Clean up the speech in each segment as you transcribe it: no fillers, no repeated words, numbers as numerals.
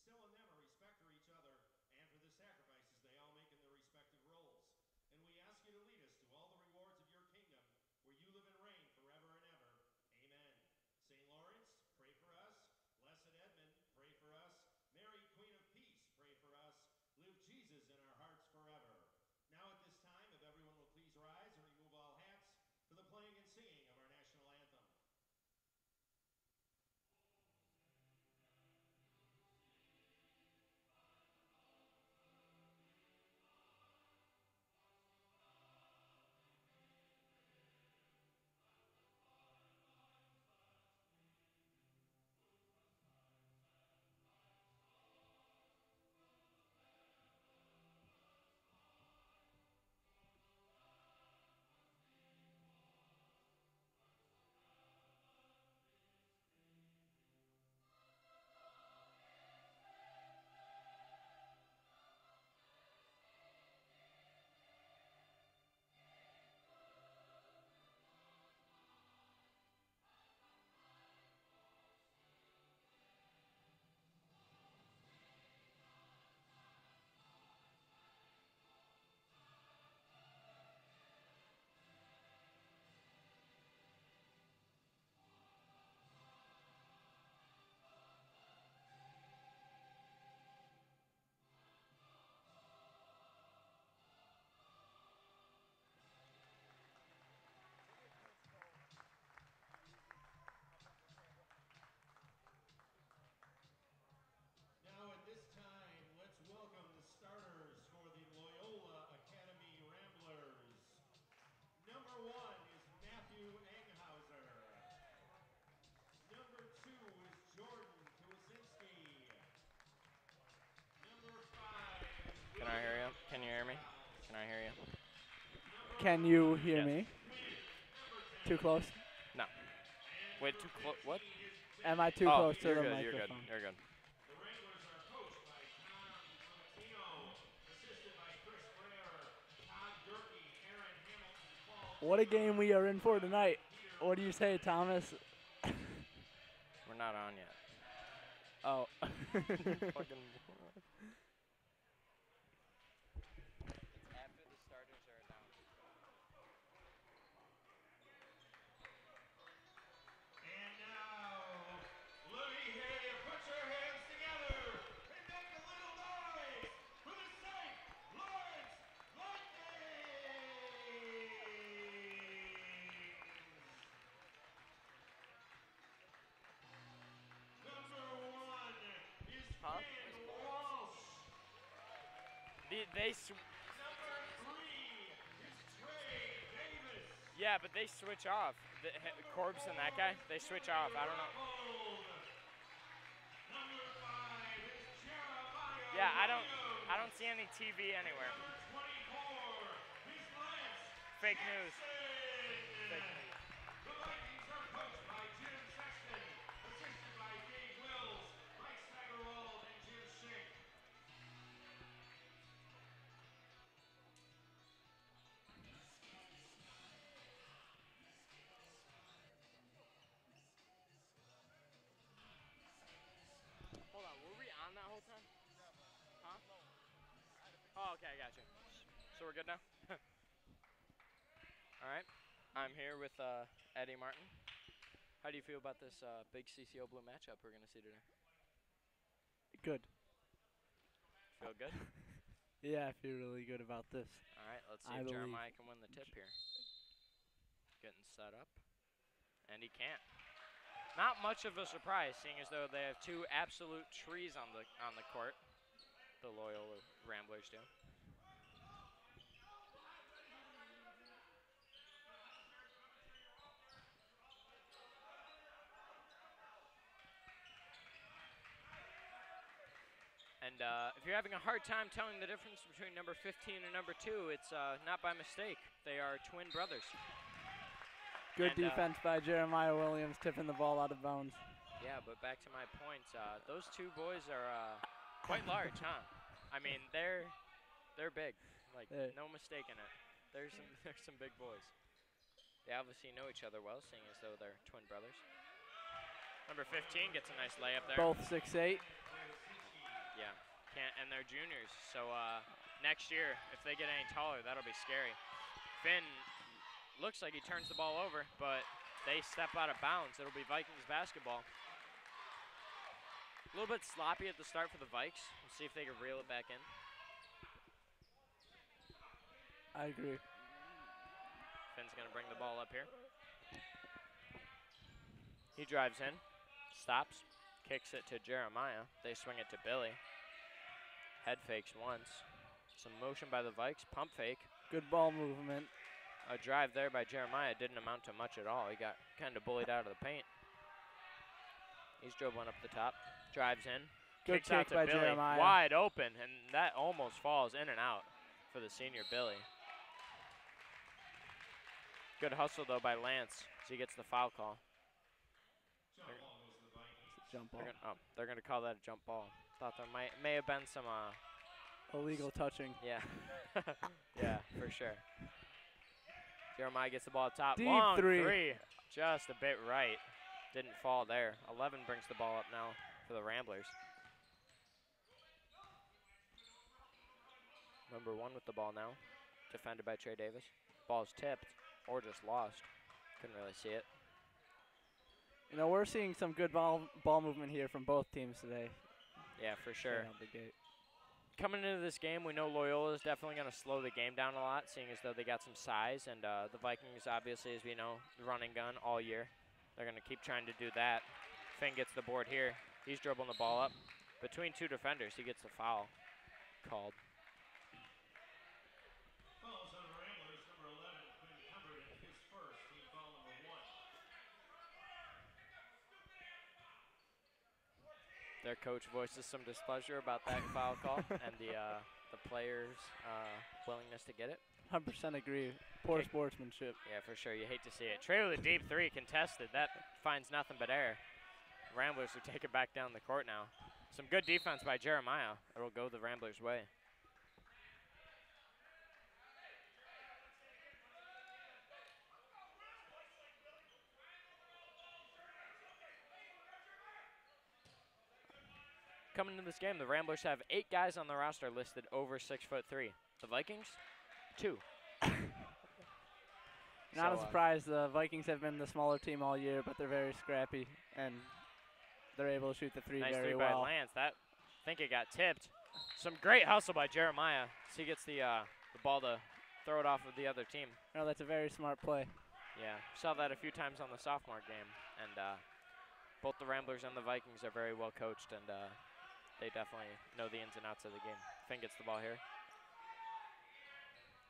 instill in them a respect for each other and for the sacrifices they all make in their respective roles. And we ask you to lead us to all the rewards of your kingdom, where you live and reign forever and ever. Amen. St. Laurence, pray for us. Blessed Edmund, pray for us. Mary, Queen of Peace, pray for us. Live Jesus in our hearts forever. Now at this time, if everyone will please rise and remove all hats for the playing and singing of our national anthem. Now at this time, let's welcome the starters for the Loyola Academy Ramblers. Number 1 is Matthew Enghauser. Number 2 is Jordan Tuasinski. Number 5 is Can I hear you? Can you hear me? Can I hear you? Can you hear Yes. me? Too close? No. Wait, too close? What? Am I too Oh, close to you're the good. microphone? You're good. You're good. The Wranglers are coached by Tom Latino, assisted by Chris Breyer, Todd Durkee, Aaron Hamilton, Paul. What a game we are in for tonight. What do you say, Thomas? We're not on yet. Oh. Fucking. After the starters are announced. And now, let me hear you put your hands together and make a little noise for the St. Lawrence Lightning! Number 1 is Huh? Ben Walsh. They Number 3 is Trey Davis. yeah, but they switch off. Corbs and that guy, they switch off. I don't know. Number 5 is Jeremiah Yeah, I Williams. don't see any TV anywhere. Number 24 is Lance Fake news. Sexton. Fake news. The Vikings are coached by Jim Sexton, assisted by Dave Wills, Mike Steigerwald, and Jim Schick. Hold on, were we on that whole time? Huh? Oh, okay, I got you. So we're good now? All right. I'm here with Eddie Martin. How do you feel about this big CCO Blue matchup we're going to see today? Good. Feel good? Yeah, I feel really good about this. All right, let's see I if believe. Jeremiah can win the tip here. Getting set up. And he can't. Not much of a surprise, seeing as though they have two absolute trees on the court. The Loyola Ramblers do. And if you're having a hard time telling the difference between number 15 and number 2, it's not by mistake. They are twin brothers. Good And, defense by Jeremiah Williams, tipping the ball out of bounds. Yeah, but back to my point, those two boys are quite large, huh? I mean, they're big, like no mistaking it. There's some big boys. They obviously know each other well, seeing as though they're twin brothers. Number 15 gets a nice layup there. Both 6'8". Yeah, can't, and they're juniors, so next year, if they get any taller, that'll be scary. Finn looks like he turns the ball over, but they step out of bounds. It'll be Vikings basketball. A little bit sloppy at the start for the Vikes. We'll see if they can reel it back in. I agree. Finn's going to bring the ball up here. He drives in, stops, kicks it to Jeremiah. They swing it to Billy. Head fakes once. Some motion by the Vikes, pump fake. Good ball movement. A drive there by Jeremiah didn't amount to much at all. He got kind of bullied out of the paint. He's dribbling up the top, drives in, Good kicks out kick to by Billy, Jeremiah. wide open, and that almost falls in and out for the senior Billy. Good hustle, though, by Lance as he gets the foul call. Jump ball. They're going to call that a jump ball. Thought there may have been some illegal touching. Yeah. Yeah, for sure. Jeremiah gets the ball up top. Deep Long three. Just a bit right. Didn't fall there. 11 brings the ball up now for the Ramblers. Number 1 with the ball now. Defended by Trey Davis. Ball's tipped or just lost. Couldn't really see it. You know, we're seeing some good ball movement here from both teams today. Yeah, for sure. Out the gate. Coming into this game, we know Loyola is definitely going to slow the game down a lot, seeing as though they got some size. And the Vikings, obviously, as we know, the running gun all year. They're going to keep trying to do that. Finn gets the board here. He's dribbling the ball up. Between 2 defenders, he gets the foul called. Fouls on the Ramblers, number 11, Quinn Cumberton, his first, team foul number 1. Their coach voices some displeasure about that foul call and the players' willingness to get it. 100% agree. Poor sportsmanship. Yeah, for sure. You hate to see it. Trey with a deep 3 contested. That finds nothing but air. Ramblers will take it back down the court now. Some good defense by Jeremiah. It'll go the Ramblers' way. Coming into this game, the Ramblers have 8 guys on the roster listed over 6'3". The Vikings, 2. Not a surprise. The Vikings have been the smaller team all year, but they're very scrappy, and they're able to shoot the 3 nice very 3 well. by Lance. That, I think it got tipped. Some great hustle by Jeremiah. So he gets the ball to throw it off of the other team. No, that's a very smart play. Yeah, saw that a few times on the sophomore game. And both the Ramblers and the Vikings are very well coached, and they definitely know the ins and outs of the game. Finn gets the ball here.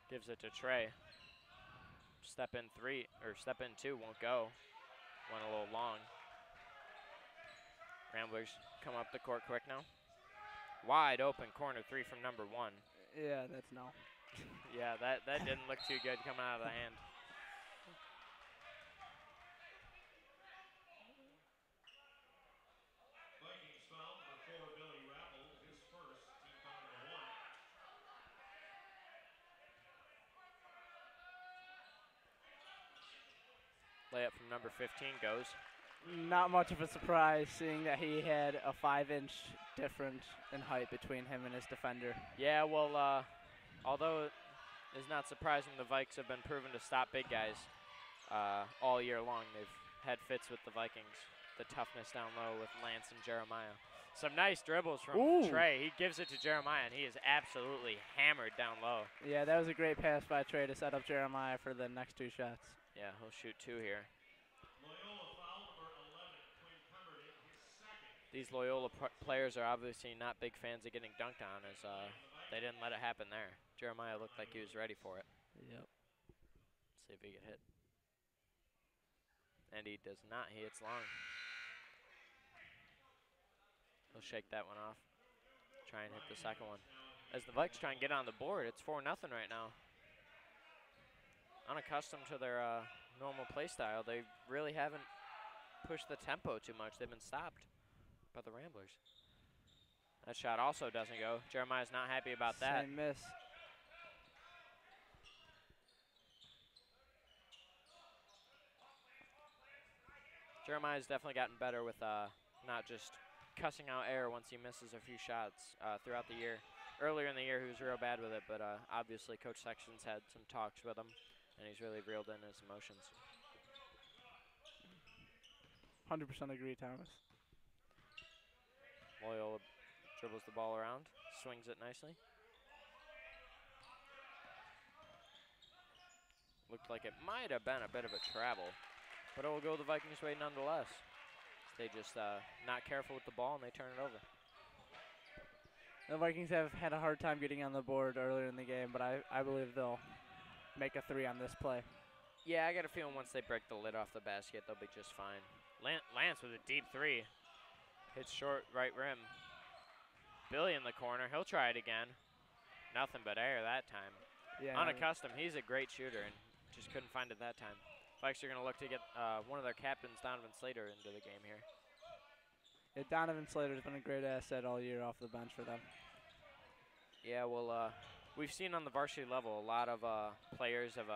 Gives it to Trey. Step in 3, or step in 2 won't go. Went a little long. Ramblers come up the court quick now. Wide open corner 3 from number 1. Yeah, that's no. Yeah, that didn't look too good coming out of the hand. Vikings foul number 4, Billy Rappel, his first, team foul number 1. Layup from number 15 goes. Not much of a surprise, seeing that he had a 5-inch difference in height between him and his defender. Yeah, well, although it's not surprising, the Vikes have been proven to stop big guys all year long. They've had fits with the Vikings. The toughness down low with Lance and Jeremiah. Some nice dribbles from Trey. He gives it to Jeremiah, and he is absolutely hammered down low. Yeah, that was a great pass by Trey to set up Jeremiah for the next 2 shots. Yeah, he'll shoot 2 here. Loyola foul number 11, Quinn Cumberton, his second. These Loyola players are obviously not big fans of getting dunked on, as they didn't let it happen there. Jeremiah looked like he was ready for it. Yep. Let's see if he can hit. And he does not. He hits long. He'll shake that one off. Try and hit the second one. As the Vikes try and get on the board, it's 4-0 right now. Unaccustomed to their normal play style, they really haven't pushed the tempo too much. They've been stopped by the Ramblers. That shot also doesn't go. Jeremiah's not happy about that. Same miss. Jeremiah's definitely gotten better with not just cussing out air once he misses a few shots throughout the year. Earlier in the year, he was real bad with it, but obviously Coach Sexton's had some talks with him, and he's really reeled in his emotions. 100% agree, Thomas. Loyola dribbles the ball around, swings it nicely. Looked like it might have been a bit of a travel, but it will go the Vikings' way nonetheless. They just not careful with the ball and they turn it over. The Vikings have had a hard time getting on the board earlier in the game, but I believe they'll make a 3 on this play. Yeah, I got a feeling once they break the lid off the basket, they'll be just fine. Lance with a deep 3. Hits short right rim. Billy in the corner. He'll try it again. Nothing but air that time. Yeah. Unaccustomed. He's a great shooter and just couldn't find it that time. Vikes are going to look to get one of their captains, Donovan Slater, into the game here. Yeah, Donovan Slater's been a great asset all year off the bench for them. Yeah, well, we've seen on the varsity level a lot of players have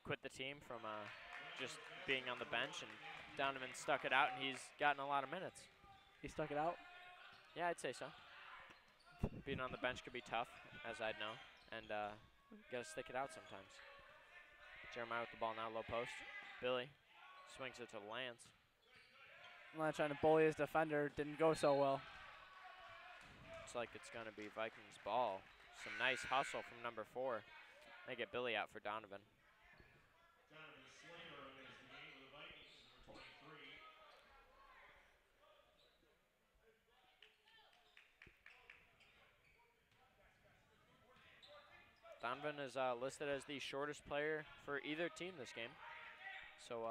quit the team from just being on the bench, and Donovan stuck it out, and he's gotten a lot of minutes. He stuck it out? Yeah, I'd say so. Being on the bench could be tough, as I'd know, and got to stick it out sometimes. Jeremiah with the ball now, low post. Billy swings it to Lance. Lance trying to bully his defender, didn't go so well. Looks like it's going to be Vikings ball. Some nice hustle from number 4. They get Billy out for Donovan. Donovan Slater enters the game for the Vikings, number 23. Donovan is listed as the shortest player for either team this game. So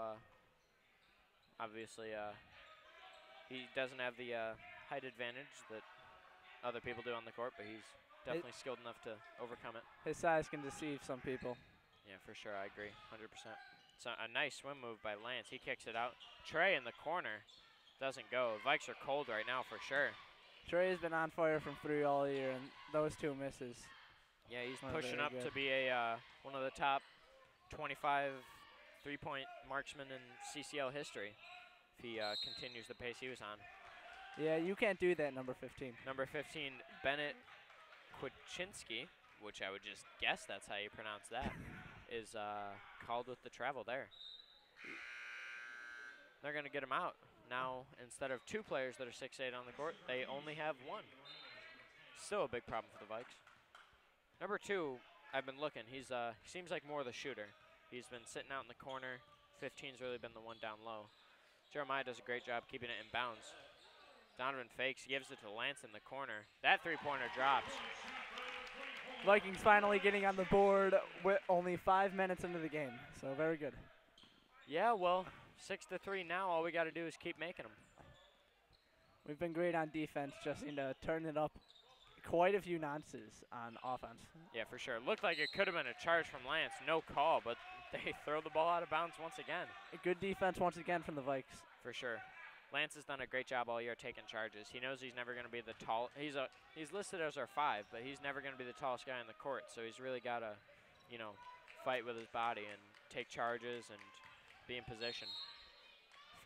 obviously he doesn't have the height advantage that other people do on the court, but he's definitely skilled enough to overcome it. His size can deceive some people. Yeah, for sure, I agree, 100%. It's a nice swim move by Lance. He kicks it out. Trey in the corner doesn't go. Vikes are cold right now for sure. Trey has been on fire from 3 all year, and those 2 misses. Yeah, he's Not pushing very up good. to be a one of the top 25 3-point marksmen in CCL history if he continues the pace he was on. Yeah, you can't do that, number 15. Number 15, Bennett Kwichinski, which I would just guess that's how you pronounce that, is called with the travel there. They're going to get him out. Now, instead of 2 players that are 6'8" on the court, they only have 1. Still a big problem for the Vikes. Number 2, I've been looking. He seems like more of the shooter. He's been sitting out in the corner. 15's really been the one down low. Jeremiah does a great job keeping it in bounds. Donovan fakes, gives it to Lance in the corner. That 3-pointer drops. Vikings finally getting on the board with only 5 minutes into the game, so very good. Yeah, well, 6-3 now. All we got to do is keep making them. We've been great on defense, just need to turn it up quite a few nonces on offense. Yeah, for sure. Looked like it could have been a charge from Lance. No call, but they throw the ball out of bounds once again. A good defense once again from the Vikes. For sure. Lance has done a great job all year taking charges. He knows he's never going to be the tall. He's listed as our 5, but he's never going to be the tallest guy on the court. So he's really got to, fight with his body and take charges and be in position.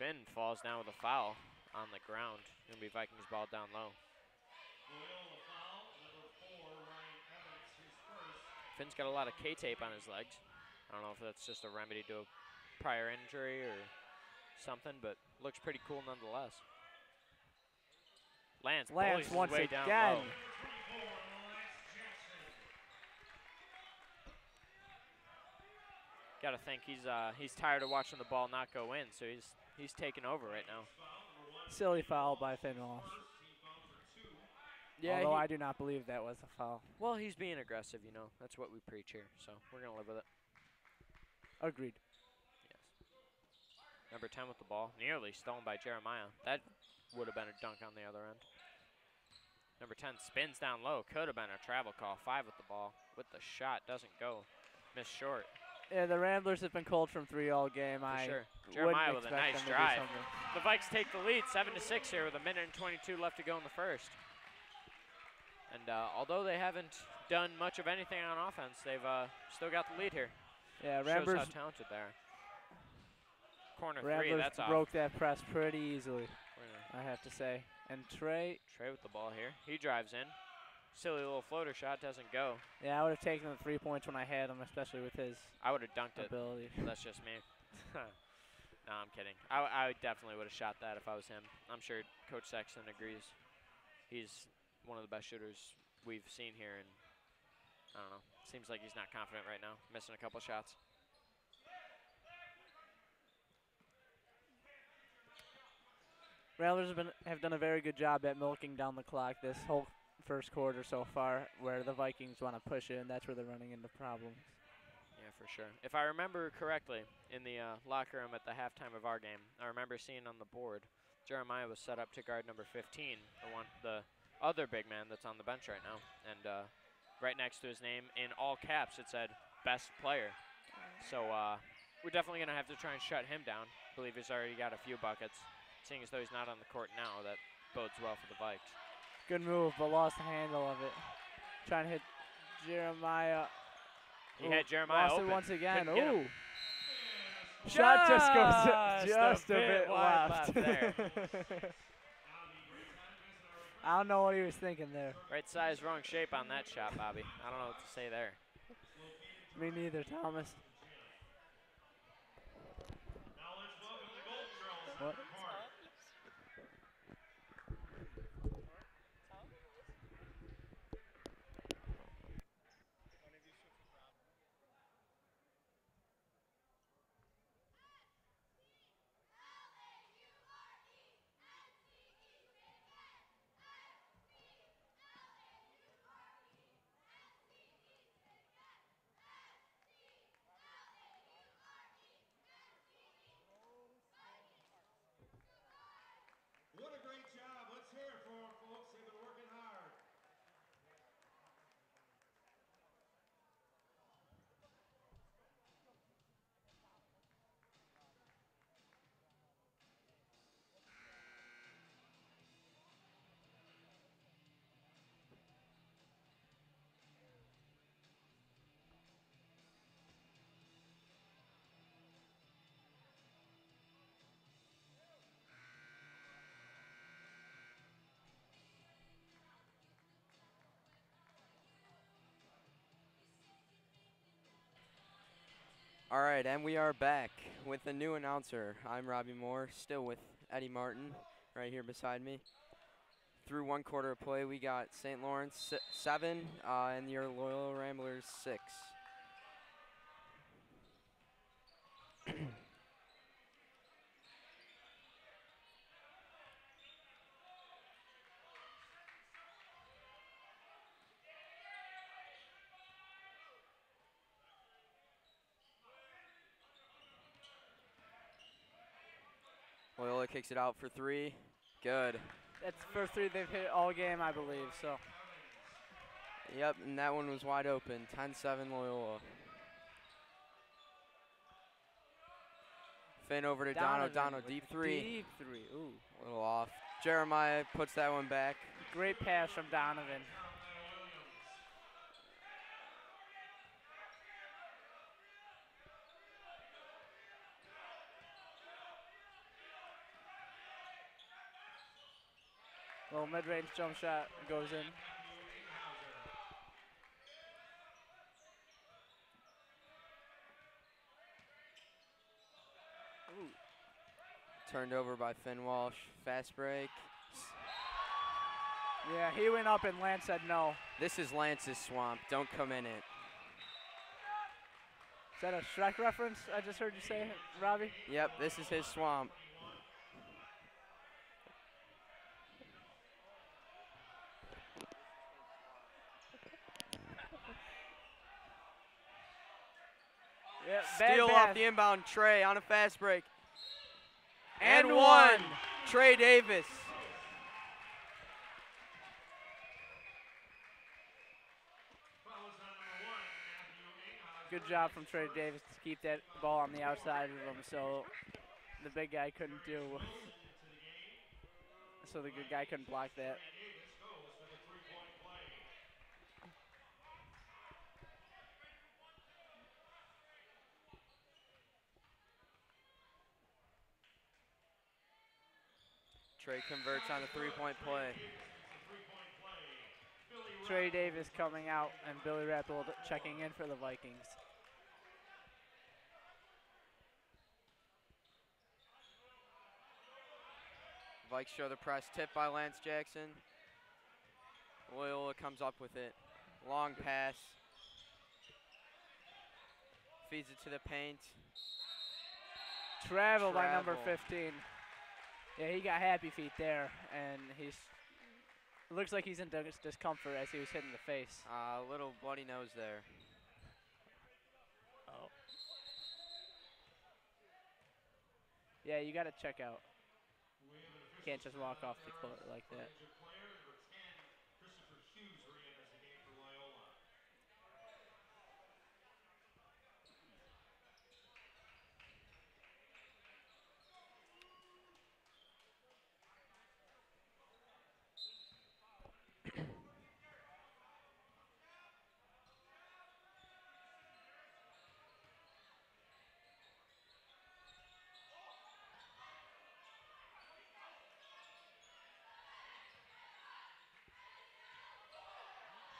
Finn falls down with a foul on the ground. Going to be Vikings ball down low. Loyola foul, number 4, Ryan Evans, his first. Finn's got a lot of K-tape on his legs. I don't know if that's just a remedy to a prior injury or something, but looks pretty cool nonetheless. Lance bullies his once way down again. low. Got to think he's tired of watching the ball not go in, so he's taking over right now. Silly foul by Finn Walsh. Yeah, although I do not believe that was a foul. Well, he's being aggressive, That's what we preach here, so we're going to live with it. Agreed. Yes. Number 10 with the ball, nearly stolen by Jeremiah. That would have been a dunk on the other end. Number 10 spins down low. Could have been a travel call. 5 with the ball. With the shot, doesn't go. Missed short. Yeah, the Ramblers have been cold from 3 all game. For sure. Jeremiah Jeremiah with a nice drive. The Vikes take the lead, 7-6 here with 1:22 left to go in the first. And although they haven't done much of anything on offense, they've still got the lead here. Yeah, Shows Ramblers how talented they are. Corner 3, Ramblers that's off. broke that press pretty easily. We're going to I have to say. And Trey. Trey with the ball here. He drives in. Silly little floater shot doesn't go. Yeah, I would have taken the 3 points when I had him, especially with his I would have dunked it. ability. That's just me. No, I'm kidding. I definitely would have shot that if I was him. I'm sure Coach Sexton agrees. He's one of the best shooters we've seen here, and I don't know. Seems like he's not confident right now, missing a couple shots. Rattlers have done a very good job at milking down the clock this whole first quarter so far, where the Vikings want to push it, and that's where they're running into problems. Yeah, for sure. If I remember correctly, in the locker room at the halftime of our game, I remember seeing on the board Jeremiah was set up to guard number 15, the other big man that's on the bench right now, and right next to his name in all caps it said best player. So we're definitely going to have to try and shut him down. I believe he's already got a few buckets. Seeing as though he's not on the court now, that bodes well for the Vikes. Good move, but lost the handle of it. Trying to hit Jeremiah. He had Jeremiah lost open. it once again. Couldn't get him. Ooh. Shot just goes just a bit wide left. there. I don't know what he was thinking there. Right size, wrong shape on that shot, Bobby. I don't know what to say there. Me neither, Thomas. What? What a great job. Let's hear it for them, folks. They've been working hard. All right, and we are back with a new announcer. I'm Robbie Moore, still with Eddie Martin right here beside me. Through one quarter of play, we got St. Laurence 7 and your Loyola Ramblers 6. Loyola kicks it out for 3. Good. That's the first 3 they've hit all game, I believe. So. Yep, and that one was wide open. 10-7 Loyola. Finn over to Dono. Dono, deep 3. Deep 3. Ooh. A little off. Jeremiah puts that one back. Great pass from Donovan. Little mid-range jump shot goes in. Ooh. Turned over by Finn Walsh. Fast break. Yeah, he went up and Lance said no. This is Lance's swamp. Don't come in it. Is that a Shrek reference I just heard you say, Robbie? Yep, this is his swamp. Yeah, Steal off the inbound. Trey on a fast break. And one. Trey Davis. Good job from Trey Davis to keep that ball on the outside of him so the big guy couldn't do. So the good guy couldn't block that. Trey converts on the three-point play. Trey Davis coming out and Billy Rappold checking in for the Vikings. Vikes show the press, tip by Lance Jackson. Loyola comes up with it. Long pass. Feeds it to the paint. Travel by number 15. Yeah, he got happy feet there, and it looks like he's in discomfort as he was hitting the face. A little bloody nose there. Oh. Yeah, you got to check out. Can't just walk off the court like that.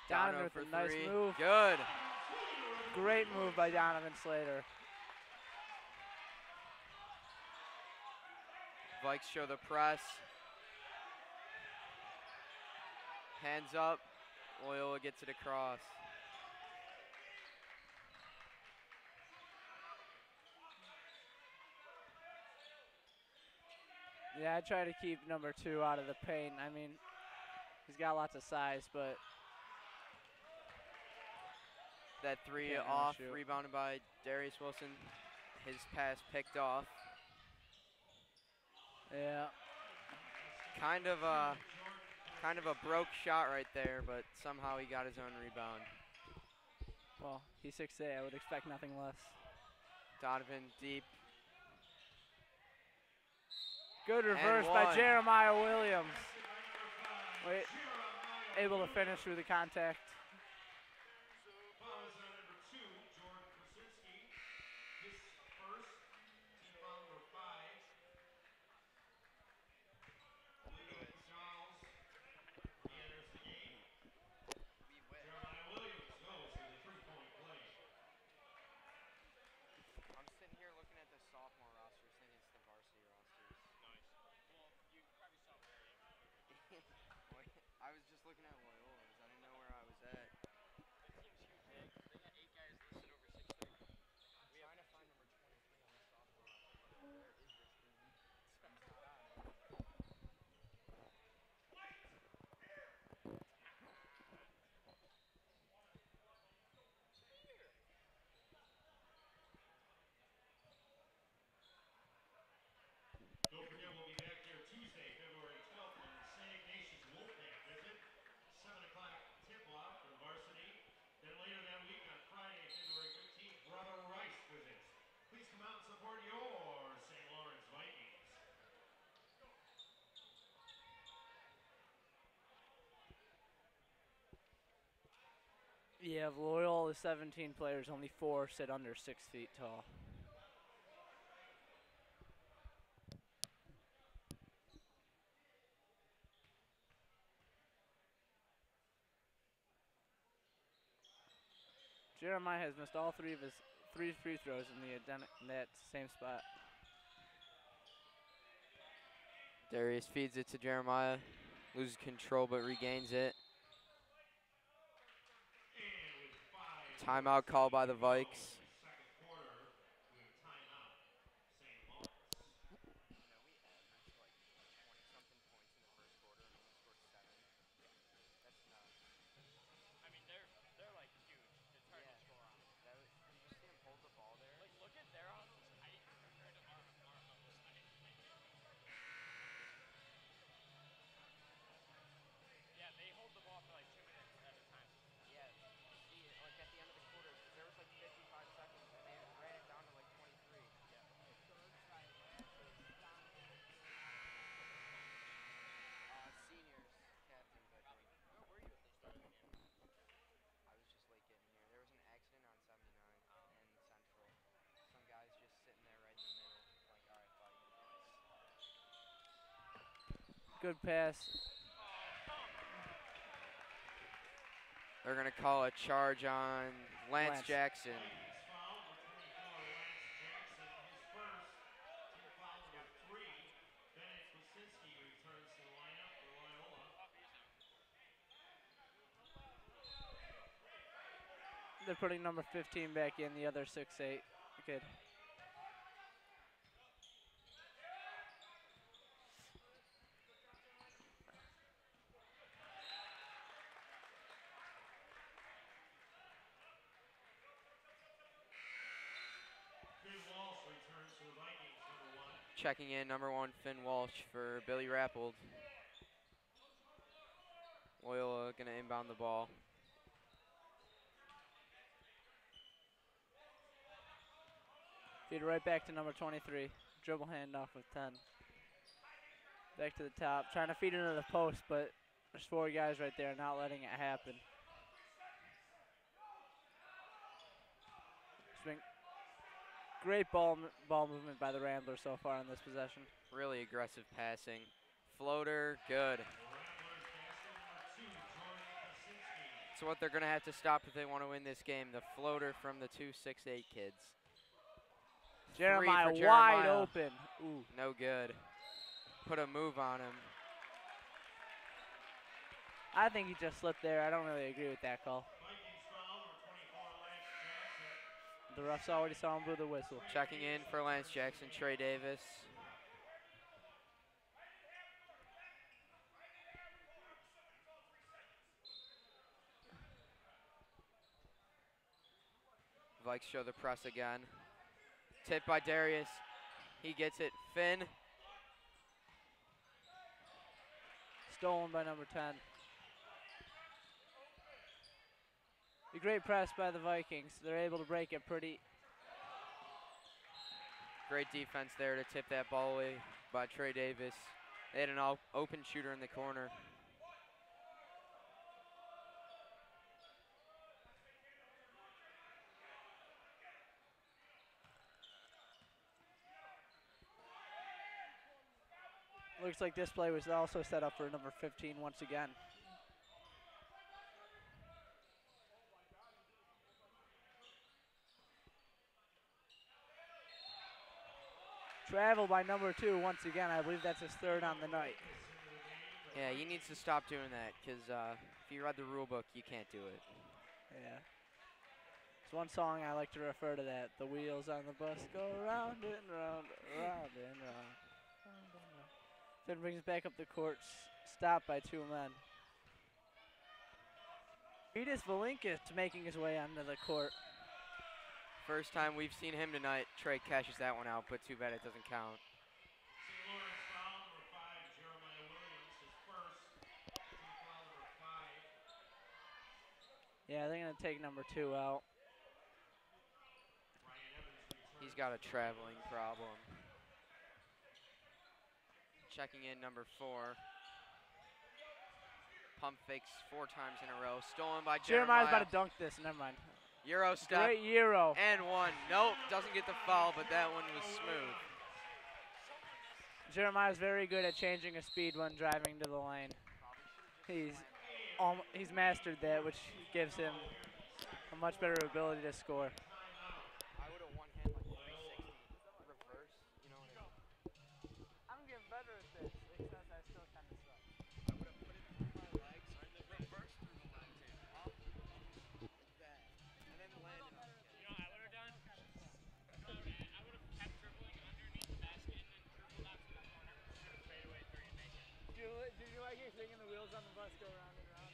Donovan with a nice move. Good. Great move by Donovan Slater. Vikes show the press. Hands up. Loyola gets it across. Yeah, I try to keep number 2 out of the paint. I mean, he's got lots of size, but that three can't off, really shoot. rebounded by Darius Wilson. His pass picked off. Yeah. Kind of a broke shot right there, but somehow he got his own rebound. Well, he's 6'8". I would expect nothing less. Donovan deep. Good reverse by Jeremiah Williams. Wait, able to finish through the contact. I'm sitting here looking at the sophomore rosters, thinking it's the varsity rosters. Nice. Well, you probably saw where I am. I was just looking at Loyola's. I didn't know where I was at. The team's huge. They got 8 guys listed over 6'3". I'm trying to find number 23 on the sophomore roster, but there is Rich Green. So he's not on it. Don't forget, we'll be back here Tuesday, February 12th when the St. Ignatius Wolfpack visit. 7 o'clock tip-off for the varsity. Then later that week on Friday, February 15th, Brother Rice visits. Please come out and support your St. Lawrence Vikings. Yeah, of Loyola 17 players, only 4 sit under 6 feet tall. Jeremiah has missed all 3 of his 3 free throws in that same spot. Darius feeds it to Jeremiah. Loses control but regains it. Timeout called by the Vikes. I mean, they're like huge. It's hard to score on them. Did you see him hold the ball there? Like, look at their offense height compared to our offense height. Yeah, they hold the ball for like 2 minutes at a time. Yeah. See, like at the end of the quarter, because there was like 55 seconds Good pass. They're going to call a charge on Lance Jackson. Vikings foul, number 24, Lance Jackson, his first. Team foul number 3. Bennett Kusinski returns to the lineup for Loyola. They're putting number 15 back in, the other 6'8" kid. Finn Walsh returns to the Vikings, number 1. Checking in, number 1, Finn Walsh for Billy Rappold. Loyola going to inbound the ball. Feed it right back to number 23. Dribble handoff with 10. Back to the top. Trying to feed it into the post, but there's 4 guys right there not letting it happen. Swing. Great ball movement by the Ramblers so far in this possession. Really aggressive passing. Floater, good. So what they're going to have to stop if they want to win this game, the floater from the 2 6'8" kids. Jeremiah Jeremiah. wide open. Ooh. No good. Put a move on him. I think he just slipped there. I don't really agree with that call. Vikings foul, number 24, Lance Jackson. The refs already saw him blow the whistle. Checking in for Lance Jackson, Trey Davis. Vikes show the press again. Tipped by Darius. He gets it. Finn. Stolen by number 10. A great press by the Vikings. They're able to break it pretty. Great defense there to tip that ball away by Trey Davis. They had an open shooter in the corner. Looks like this play was also set up for number 15 once again. Travel by number 2 once again. I believe that's his 3rd on the night. Yeah, he needs to stop doing that because if you read the rule book, you can't do it. Yeah. It's one song I like to refer to that. The wheels on the bus go round and round, round and round. Then brings back up the court, stopped by 2 men. Vitas Valinkis making his way onto the court. First time we've seen him tonight. Trey cashes that one out, but too bad it doesn't count. St. Laurence foul, number 5, Jeremiah Williams, his first. Team foul number 5. Yeah, they're going to take number 2 out. Ryan Evans returns. He's got a traveling problem. Checking in, number 4. Pump fakes 4 times in a row. Stolen by Jeremiah. Jeremiah's about to dunk this. Never mind. Euro step. Great Euro. And 1. Nope, doesn't get the foul, but that one was smooth. Jeremiah's very good at changing his speed when driving to the lane. He's mastered that, which gives him a much better ability to score. I would have one hand like 360 reverse, you know what I mean? I'm getting better at this, except I still kind of suck. I would have put it through my legs and then reverse through the legs and up like that, and then landed on it. You know what I would have done? I would have kept dribbling underneath the basket and then dribbled out to the corner, shoot a fadeaway 3 and make it. Did you like it singing the wheels on the bus go round and round?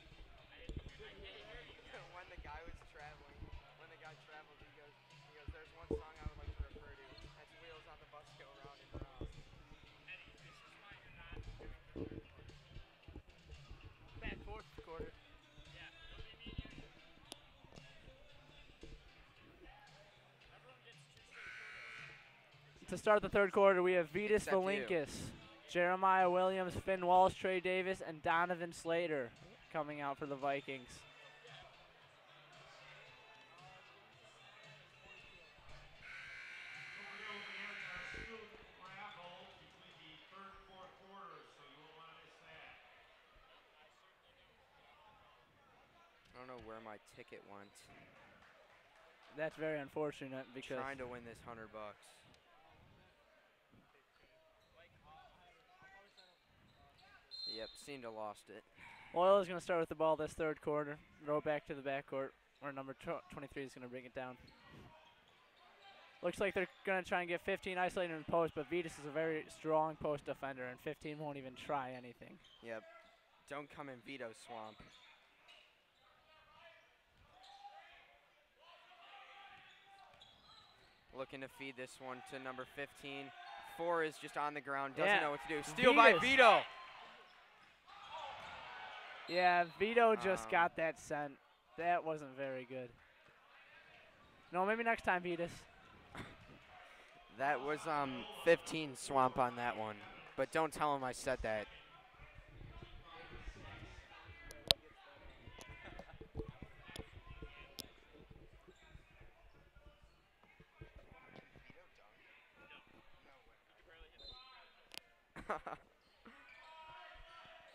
When the guy was traveling, when the guy traveled, he goes, there's one song I would like to refer to. That's Wheels on the Bus Go Round and Round. Eddie, this is why you're not doing the third quarter. Bad 4th quarter. Yeah, it'll be me and you. Everyone gets 2 straight quarters. To start the 3rd quarter, we have Vitas Except you. Valinkis, Jeremiah Williams, Finn Walsh, Trey Davis, and Donovan Slater coming out for the Vikings. We're going to be in our student raffle between the 3rd and 4th quarters, so you won't want to miss that. don't know where my ticket went. That's very unfortunate because Trying to win this $100. Yep, seemed to lost it. Loyola's going to start with the ball this third quarter. Throw it back to the backcourt where number 23 is going to bring it down. Looks like they're going to try and get 15 isolated in the post, but Vitas is a very strong post defender, and 15 won't even try anything. Yep. Don't come in Vito swamp. Looking to feed this one to number 15. 4 is just on the ground, doesn't know what to do. Steal by Vito. Yeah, Vito just got that sent. That wasn't very good. No, maybe next time, Vitas. That was 15 swamp on that one, but don't tell him I said that.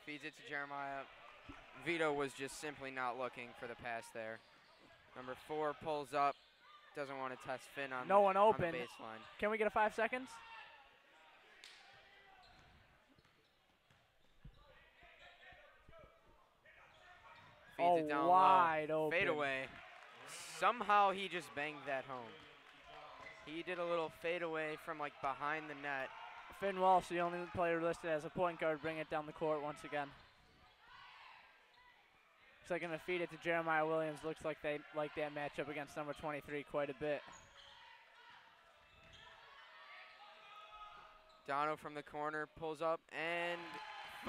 Feeds it to Jeremiah. Vito was just simply not looking for the pass there. Number 4 pulls up. Doesn't want to test Finn on, no one on open. the baseline. Can we get a 5 seconds? Feeds it down wide low. open. Fade away. Somehow he just banged that home. He did a little fade away from like behind the net. Finn Walsh, the only player listed as a point guard, bring it down the court once again. Looks like going to feed it to Jeremiah Williams. Looks like they like that matchup against number 23 quite a bit. Dono from the corner pulls up and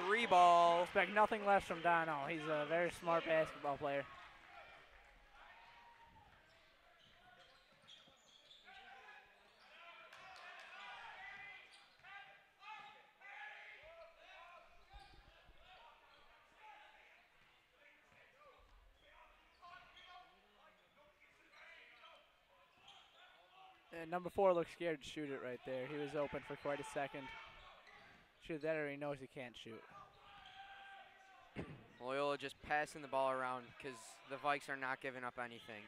3 ball. Expect nothing less from Dono. He's a very smart basketball player. And number 4 looks scared to shoot it right there. He was open for quite a second. Shoot that or he knows he can't shoot. Loyola just passing the ball around because the Vikes are not giving up anything.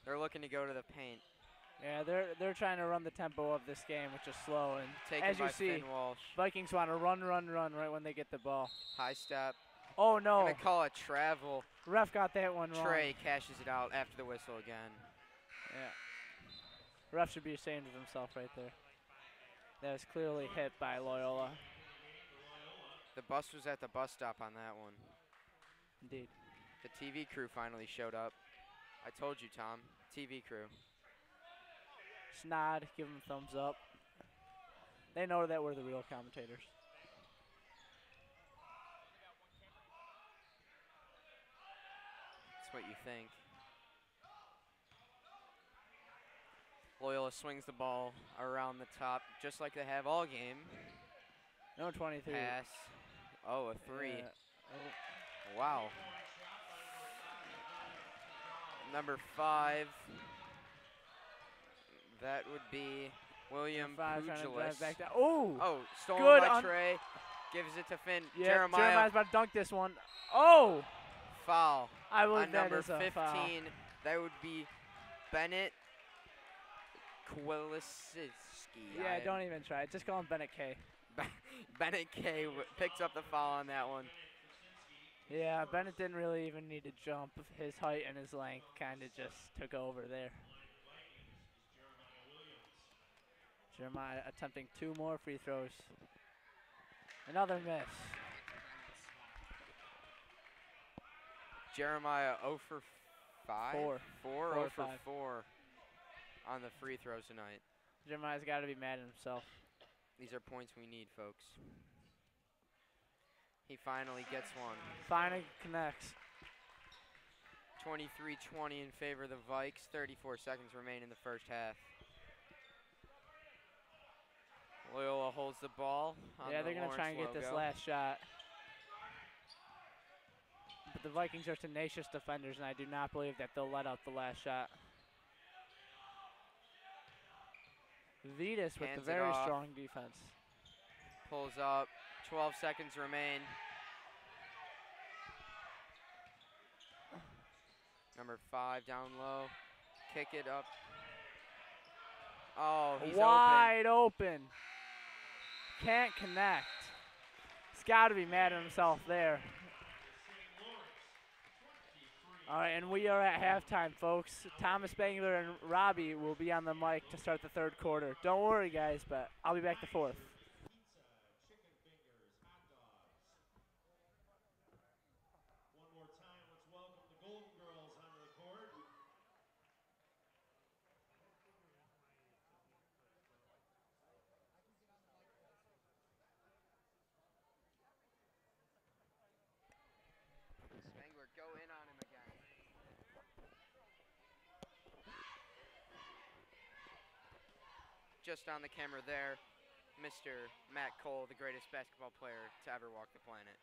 They're looking to go to the paint. Yeah, they're trying to run the tempo of this game, which is slow. And Taken as you by see, Finn Walsh. Vikings want to run right when they get the ball. High step. Oh, no. Gonna call it travel. Ref got that one wrong. Trey cashes it out after the whistle again. Yeah. Ref should be ashamed of himself right there. That was clearly hit by Loyola. The bus was at the bus stop on that one. Indeed. The TV crew finally showed up. I told you, Tom. TV crew. Snod, give them a thumbs up. They know that we're the real commentators. That's what you think. Loyola swings the ball around the top, just like they have all game. No 23. Pass. Oh, a 3. Oh. Wow. Number 5. That would be William Pugilis. Oh, stolen good by Trey. Gives it to Finn. yeah, Jeremiah. Jeremiah's about to dunk this one. Oh! Foul. I believe On that number is a 15, foul. that would be Bennett Kwilisiski. Yeah, don't even try it. Just call him Bennett K. Bennett K picks up the foul on that one. Yeah, Bennett didn't really even need to jump. His height and his length kind of just took over there. Jeremiah attempting 2 more free throws. Another miss. Jeremiah 0 for 5? 4. 4 4 0 or for 5. 4 on the free throws tonight. Jeremiah's got to be mad at himself. These are points we need, folks. He finally gets one. Finally connects. 23-20 in favor of the Vikes. 34 seconds remain in the first half. Loyola holds the ball on Yeah, the they're going to try and get this logo. last shot. But the Vikings are tenacious defenders, and I do not believe that they'll let up the last shot. Vitas with Hands the it very off. strong defense. Pulls up. 12 seconds remain. Number 5 down low. Kick it up. Oh, he's open. Wide open. Can't connect. He's got to be mad at himself there. All right, and we are at halftime, folks. Thomas Spangler and Robbie will be on the mic to start the third quarter. Don't worry, guys, but I'll be back the fourth. Pizza, chicken fingers, hot dogs. One more time, let's welcome the Golden Girls onto the court. Spangler, go in on him again. Just on the camera there, Mr. Matt Cole, the greatest basketball player to ever walk the planet.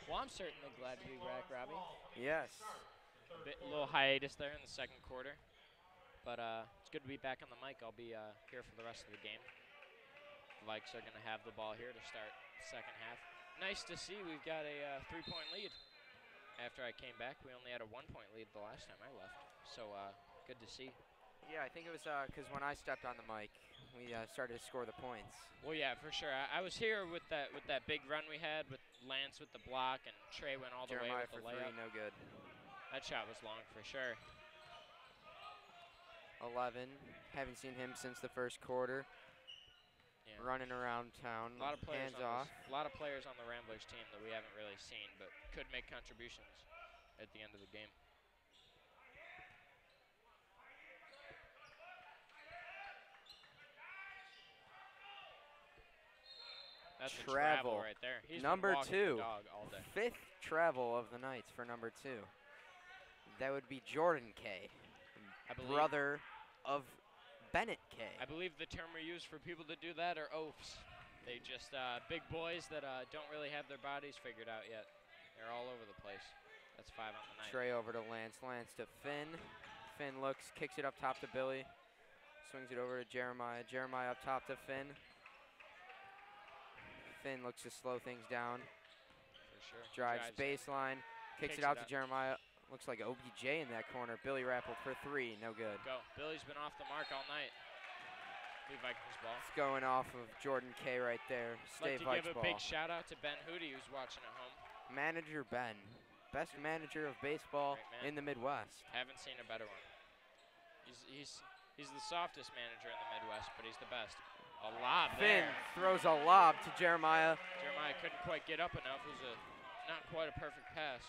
Well, I'm certainly glad to be back, Robbie. Yes. A little hiatus there in the second quarter. But it's good to be back on the mic. I'll be here for the rest of the game. The Vikes are going to have the ball here to start the second half. Nice to see we've got a 3-point lead. After I came back, we only had a 1-point lead the last time I left. So good to see. Yeah, I think it was because when I stepped on the mic, we started to score the points. Well, yeah, for sure. I was here with that big run we had with Lance with the block and Trey went all the way with the layup. Jeremiah for 3, no good. That shot was long for sure. 11. Haven't seen him since the first quarter. Yeah. Running around town. A lot of players hands off. A lot of players on the Ramblers team that we haven't really seen, but could make contributions at the end of the game. That's a travel right there. He's number been 2. the dog all day. 5th travel of the night for number 2. That would be Jordan K. Brother of Bennett K. I believe the term we use for people that do that are oafs. They just big boys that don't really have their bodies figured out yet. They're all over the place. That's 5 on the night. Trey over to Lance. Lance to Finn. Finn looks, kicks it up top to Billy. Swings it over to Jeremiah. Jeremiah up top to Finn. Finn looks to slow things down. For sure. Drives baseline. Kicks it out to Jeremiah. Looks like OBJ in that corner. Billy Rappel for 3. No good. Go. Billy's been off the mark all night. New Vikings ball. It's going off of Jordan K right there. Stay Vikes ball. I'd like to give a big shout out to Ben Hootie who's watching at home. Manager Ben. Best manager of baseball in the Midwest. Haven't seen a better one. He's the softest manager in the Midwest, but he's the best. A lob Finn there. Throws a lob to Jeremiah. Jeremiah couldn't quite get up enough. It was not quite a perfect pass.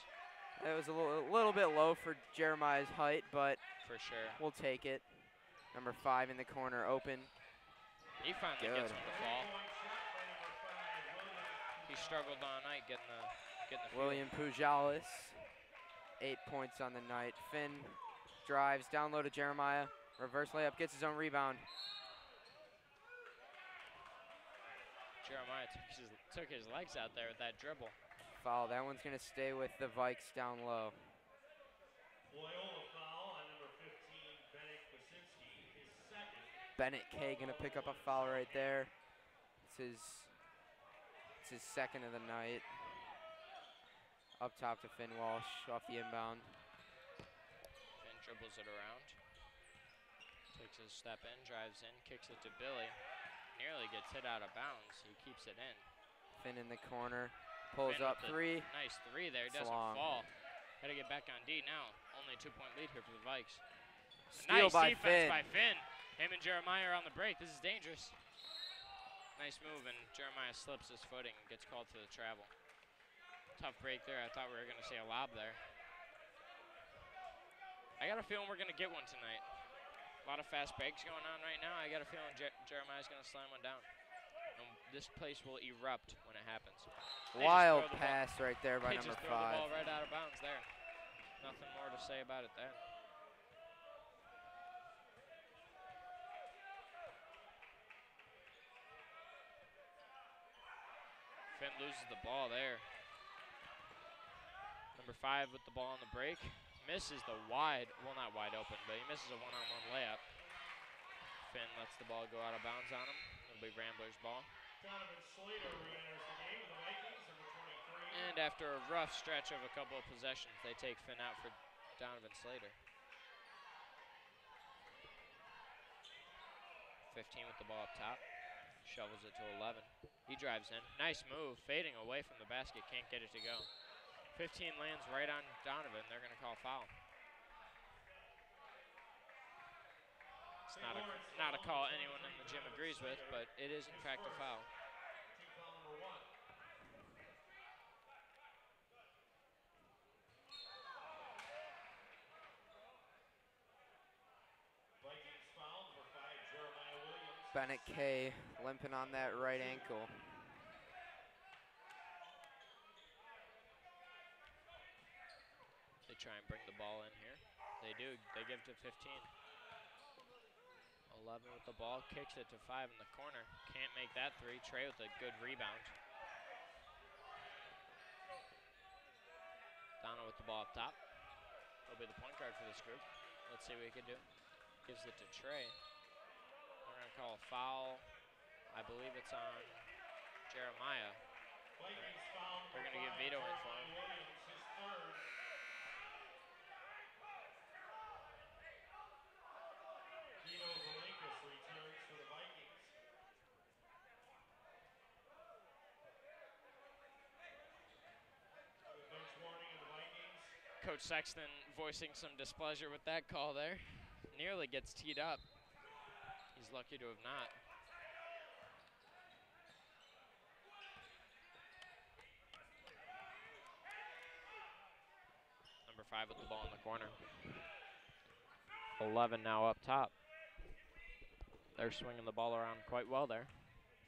It was a little bit low for Jeremiah's height, but for sure, we'll take it. Number 5 in the corner, open. He finally gets him to fall. He struggled all night getting the William Pujalis, 8 points on the night. Finn drives down low to Jeremiah. Reverse layup, gets his own rebound. Jeremiah took his legs out there with that dribble. Foul. That one's going to stay with the Vikes down low. Loyola foul on number 15, Bennett Kwasinski, his second. Bennett K going to pick up a foul right there. It's his second of the night. Up top to Finn Walsh off the inbound. Finn dribbles it around. Takes a step in, drives in, kicks it to Billy. Nearly gets hit out of bounds. He keeps it in. Finn in the corner. Pulls up 3. Nice 3 there. Doesn't fall. Got to get back on D now. Only a 2-point lead here for the Vikes. Steal nice by defense Finn. by Finn. Him and Jeremiah are on the break. This is dangerous. Nice move, and Jeremiah slips his footing and gets called to the travel. Tough break there. I thought we were going to see a lob there. I got a feeling we're going to get one tonight. A lot of fast breaks going on right now. I got a feeling Jeremiah's going to slam one down. And this place will erupt when it happens. Wild pass right there by number 5. They just throw the ball right out of bounds there. Nothing more to say about it there. Finn loses the ball there. Number 5 with the ball on the break. Misses the wide, well not wide open, but he misses a one-on-one layup. Finn lets the ball go out of bounds on him. It'll be Ramblers ball. Donovan Slater re-enters the game with the Vikings, number 23. And after a rough stretch of a couple of possessions, they take Finn out for Donovan Slater. 15 with the ball up top. Shovels it to 11. He drives in. Nice move, fading away from the basket. Can't get it to go. 15 lands right on Donovan. They're going to call foul. It's not a call anyone in the gym agrees with, but it is in fact a foul. Team foul number 1. Vikings foul number 5, Jeremiah Williams. Bennett K limping on that right ankle. They try and bring the ball in here. They do. They give it to 15. 11 with the ball, kicks it to 5 in the corner. Can't make that 3. Trey with a good rebound. with the ball up top. He'll be the point guard for this group. Let's see what he can do. Gives it to Trey. They're going to call a foul. I believe it's on Jeremiah. They're going to give Vito in for him. Coach Sexton voicing some displeasure with that call there. Nearly gets teed up. He's lucky to have not. Number 5 with the ball in the corner. 11 now up top. They're swinging the ball around quite well there.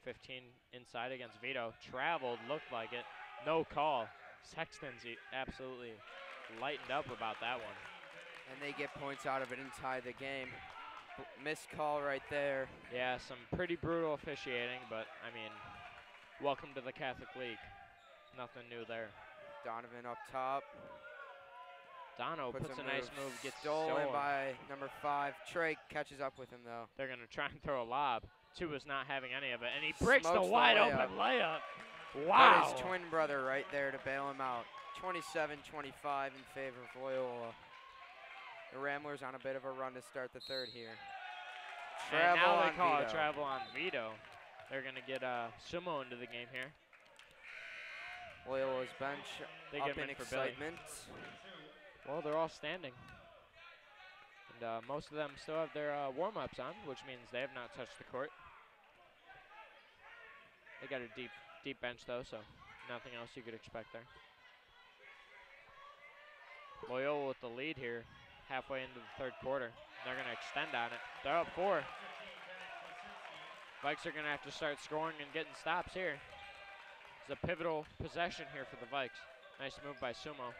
15 inside against Vito. Traveled, looked like it. No call. Sexton's absolutely lightened up about that one. And they get points out of it and tie the game. Missed call right there. Yeah, some pretty brutal officiating, but, I mean, welcome to the Catholic League. Nothing new there. Donovan up top. Dono puts a nice move, gets stolen by number 5. Trey catches up with him, though. They're going to try and throw a lob. Tua's not having any of it, and he breaks Smokes the wide open layup. Wow. Got his twin brother right there to bail him out. 27-25 in favor of Loyola. The Ramblers on a bit of a run to start the third here. And now they call a travel on Vito. They're going to get Sumo into the game here. Loyola's bench up in excitement. Well, they're all standing. And most of them still have their warm-ups on, which means they have not touched the court. They got a deep bench, though, so nothing else you could expect there. Loyola with the lead here, halfway into the third quarter. They're going to extend on it. They're up 4. Vikes are going to have to start scoring and getting stops here. It's a pivotal possession here for the Vikes. Nice move by Sumo.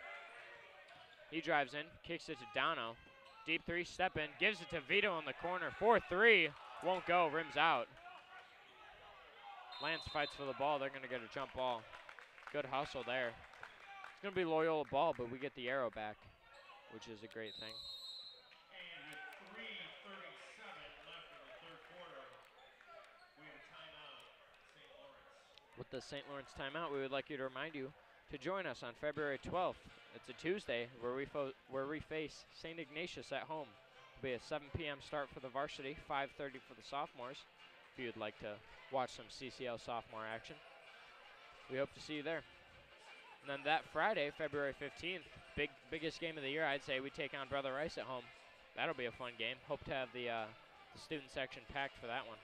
He drives in, kicks it to Dono. Deep 3, step in, gives it to Vito in the corner. 4-3, won't go, rims out. Lance fights for the ball. They're going to get a jump ball. Good hustle there. It's going to be Loyola ball, but we get the arrow back, which is a great thing. And with 3:37 left in the third quarter, we have a timeout, St. Laurence. With the St. Laurence timeout, we would like to remind you to join us on February 12th. It's a Tuesday where we face St. Ignatius at home. It'll be a 7 p.m. start for the varsity, 5:30 for the sophomores. If you'd like to watch some CCL sophomore action, we hope to see you there. And then that Friday, February 15th, biggest game of the year, I'd say, we take on Brother Rice at home. That'll be a fun game. Hope to have the student section packed for that one.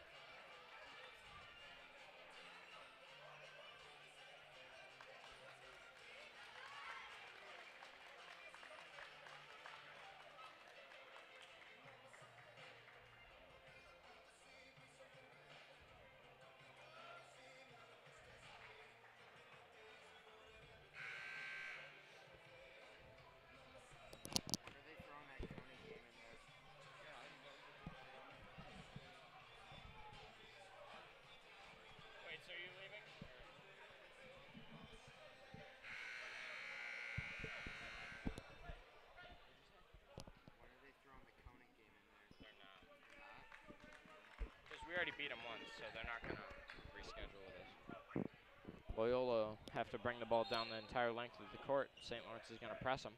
We already beat them once, so they're not going to reschedule with us. Loyola have to bring the ball down the entire length of the court. St. Lawrence is going to press them.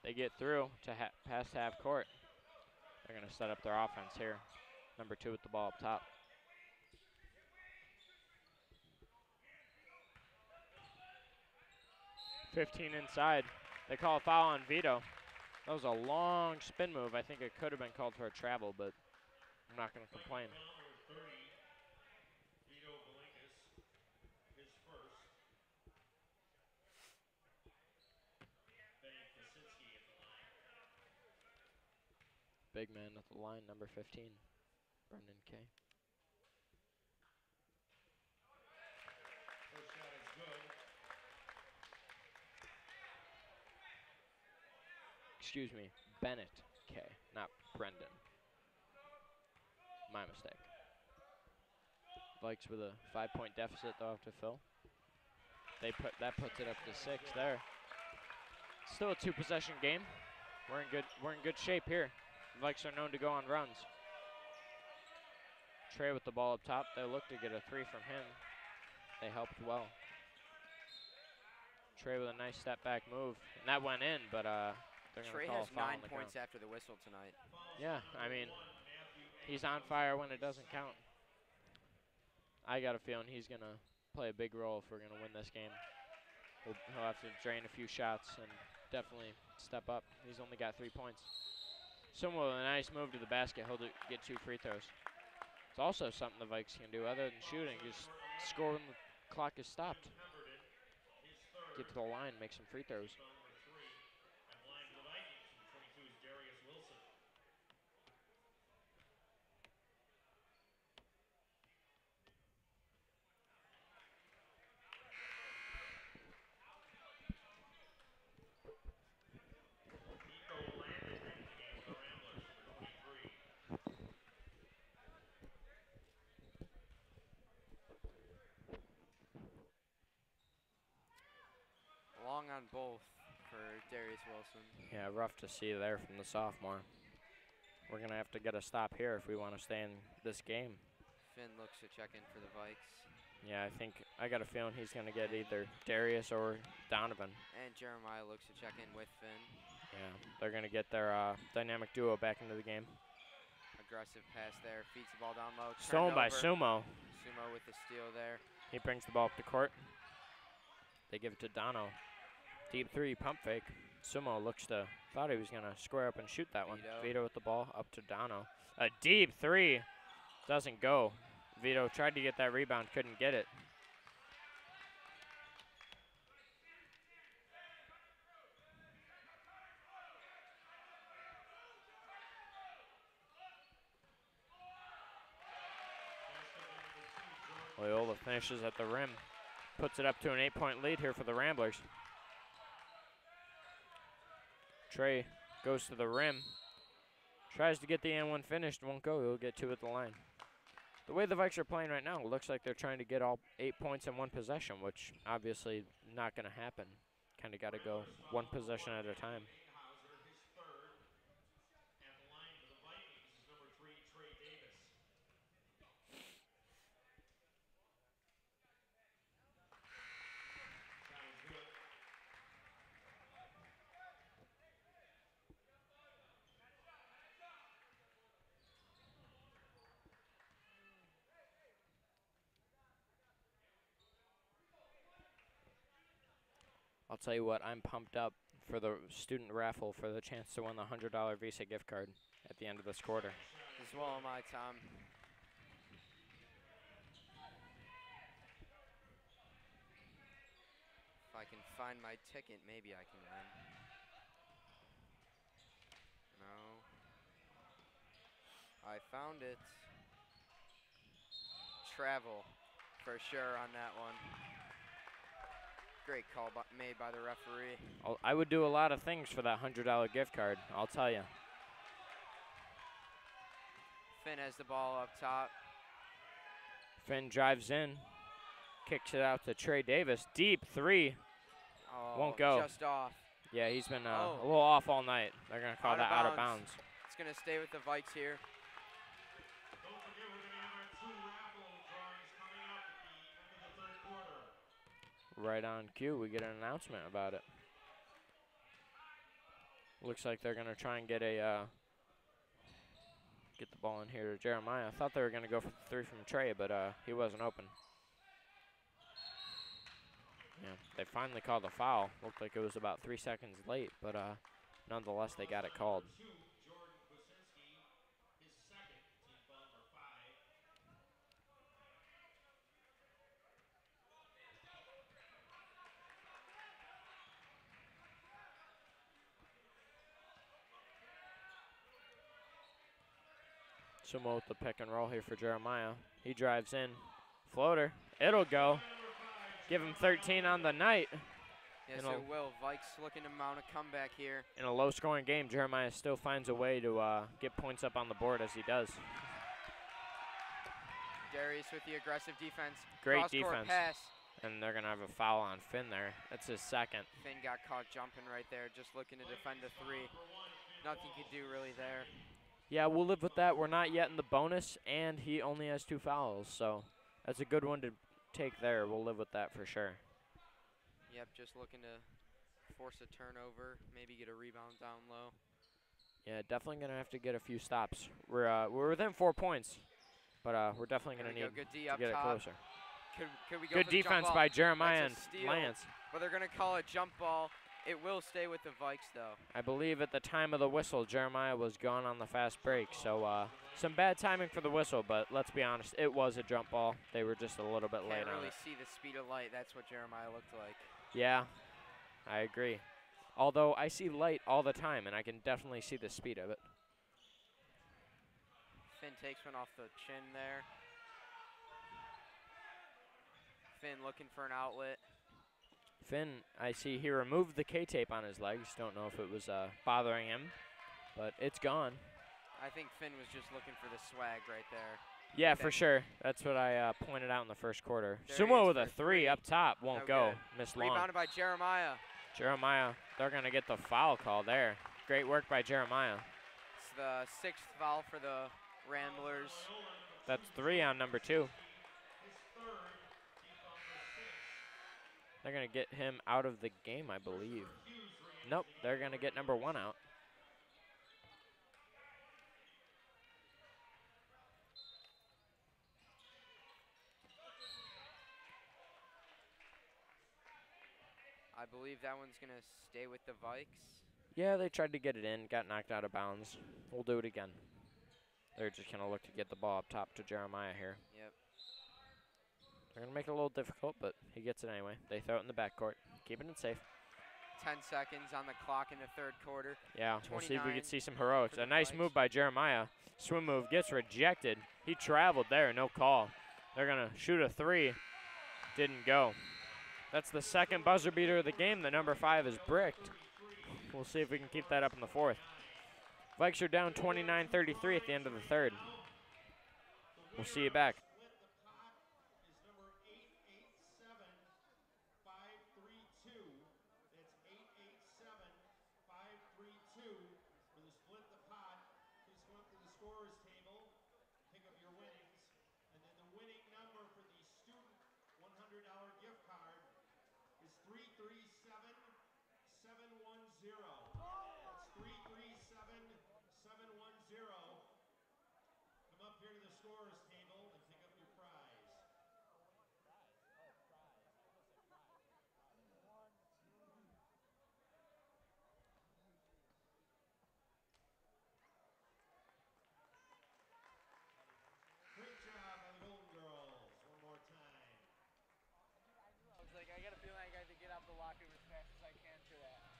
They get through to past half court. They're going to set up their offense here. Number 2 with the ball up top. $15 inside. They call a foul on Vito. That was a long spin move. I think it could have been called for a travel, but I'm not going to complain. Big man at the line, number 15, Brendan Kay. First shot is good. Excuse me, Bennett Kay, not Brendan. My mistake. Vikes with a 5-point deficit they'll have to fill. That puts it up to 6 there. Still a 2-possession game. We're in good shape here. The Vikes are known to go on runs. Trey with the ball up top. They look to get a 3 from him. They helped well. Trey with a nice step back move. And that went in, but they're going to call a foul on the Trey has 9 points ground. after the whistle tonight. Yeah, I mean, he's on fire when it doesn't count. I got a feeling he's going to play a big role if we're going to win this game. He'll have to drain a few shots and definitely step up. He's only got 3 points. Sumo with a nice move to the basket. He'll get 2 free throws. It's also something the Vikes can do other than shooting. Just score when the clock is stopped. Get to the line, make some free throws. Long on both for Darius Wilson. Yeah, rough to see there from the sophomore. We're going to have to get a stop here if we want to stay in this game. Finn looks to check in for the Vikes. Yeah, I got a feeling he's going to get either Darius or Donovan. And Jeremiah looks to check in with Finn. Yeah, they're going to get their dynamic duo back into the game. Aggressive pass there, feeds the ball down low. Stolen by Sumo. Sumo with the steal there. He brings the ball up the court. They give it to Dono. Deep 3, pump fake. Sumo thought he was going to square up and shoot that one. Vito with the ball up to Dono. A deep 3. Doesn't go. Vito tried to get that rebound, couldn't get it. Loyola finishes at the rim. Puts it up to an 8-point lead here for the Ramblers. Trey goes to the rim. Tries to get the and one finished. Won't go. He'll get 2 at the line. The way the Vikes are playing right now, it looks like they're trying to get all 8 points in one possession, which obviously not going to happen. Kind of got to go one possession at a time. I'll tell you what, I'm pumped up for the student raffle for the chance to win the $100 Visa gift card at the end of this quarter. As well am I, Tom. If I can find my ticket, maybe I can win. No. I found it. Travel, for sure on that one. Great call made by the referee. I would do a lot of things for that $100 gift card, I'll tell you. Finn has the ball up top. Finn drives in, kicks it out to Trey Davis. Deep 3. Oh, won't go. Just off. Yeah, he's been a little off all night. They're going to call that out of bounds. It's going to stay with the Vikes here. Don't forget, we're going to have our 2 raffle drawings coming up at the end of the 3rd quarter. Right on cue, we get an announcement about it. Looks like they're going to try and get the ball in here to Jeremiah. I thought they were going to go for the 3 from Trey, but he wasn't open. Yeah, they finally called a foul. Looked like it was about 3 seconds late, but nonetheless, they got it called. Sumo with the pick and roll here for Jeremiah. He drives in. Floater. It'll go. Give him 13 on the night. Yes, it will. Vikes looking to mount a comeback here. In a low-scoring game, Jeremiah still finds a way to get points up on the board as he does. Darius with the aggressive defense. Great Cross-court defense. pass. And they're going to have a foul on Finn there. That's his second. Finn got caught jumping right there, just looking to defend a 3. Nothing he could do really there. Yeah, we'll live with that. We're not yet in the bonus, and he only has 2 fouls. So that's a good one to take there. We'll live with that for sure. Yep, just looking to force a turnover, maybe get a rebound down low. Yeah, definitely going to have to get a few stops. We're within 4 points, but we're definitely going to need good D to up get it top. closer. Could we go Good for the jump defense ball? by Jeremiah and That's a steal, Lance. But they're going to call a jump ball. It will stay with the Vikes, though. I believe at the time of the whistle, Jeremiah was gone on the fast break. So some bad timing for the whistle, but let's be honest, it was a jump ball. They were just a little bit late Can't on really it. see the speed of light. That's what Jeremiah looked like. Yeah, I agree. Although I see light all the time, and I can definitely see the speed of it. Finn takes one off the chin there. Finn looking for an outlet. Finn, I see he removed the K-tape on his legs. Don't know if it was bothering him, but it's gone. I think Finn was just looking for the swag right there. Yeah, for sure. That's what I pointed out in the first quarter. There he Sumo is with a for 3 up top. Won't No go. good. Missed long. Rebounded by Jeremiah. Jeremiah, they're going to get the foul call there. Great work by Jeremiah. It's the 6th foul for the Ramblers. That's 3 on number 2. They're going to get him out of the game, I believe. Nope, they're going to get number 1 out. I believe that one's going to stay with the Vikes. Yeah, they tried to get it in, got knocked out of bounds. We'll do it again. They're just going to look to get the ball up top to Jeremiah here. Yep. They're going to make it a little difficult, but he gets it anyway. They throw it in the backcourt, keeping it safe. 10 seconds on the clock in the 3rd quarter. Yeah, we'll see if we 29 can see some heroics. for A the nice Vikes. move by Jeremiah. Swim move gets rejected. He traveled there, no call. They're going to shoot a 3. Didn't go. That's the second buzzer beater of the game. The number 5 is bricked. We'll see if we can keep that up in the 4th. Vikes are down 29-33 at the end of the 3rd. We'll see you back.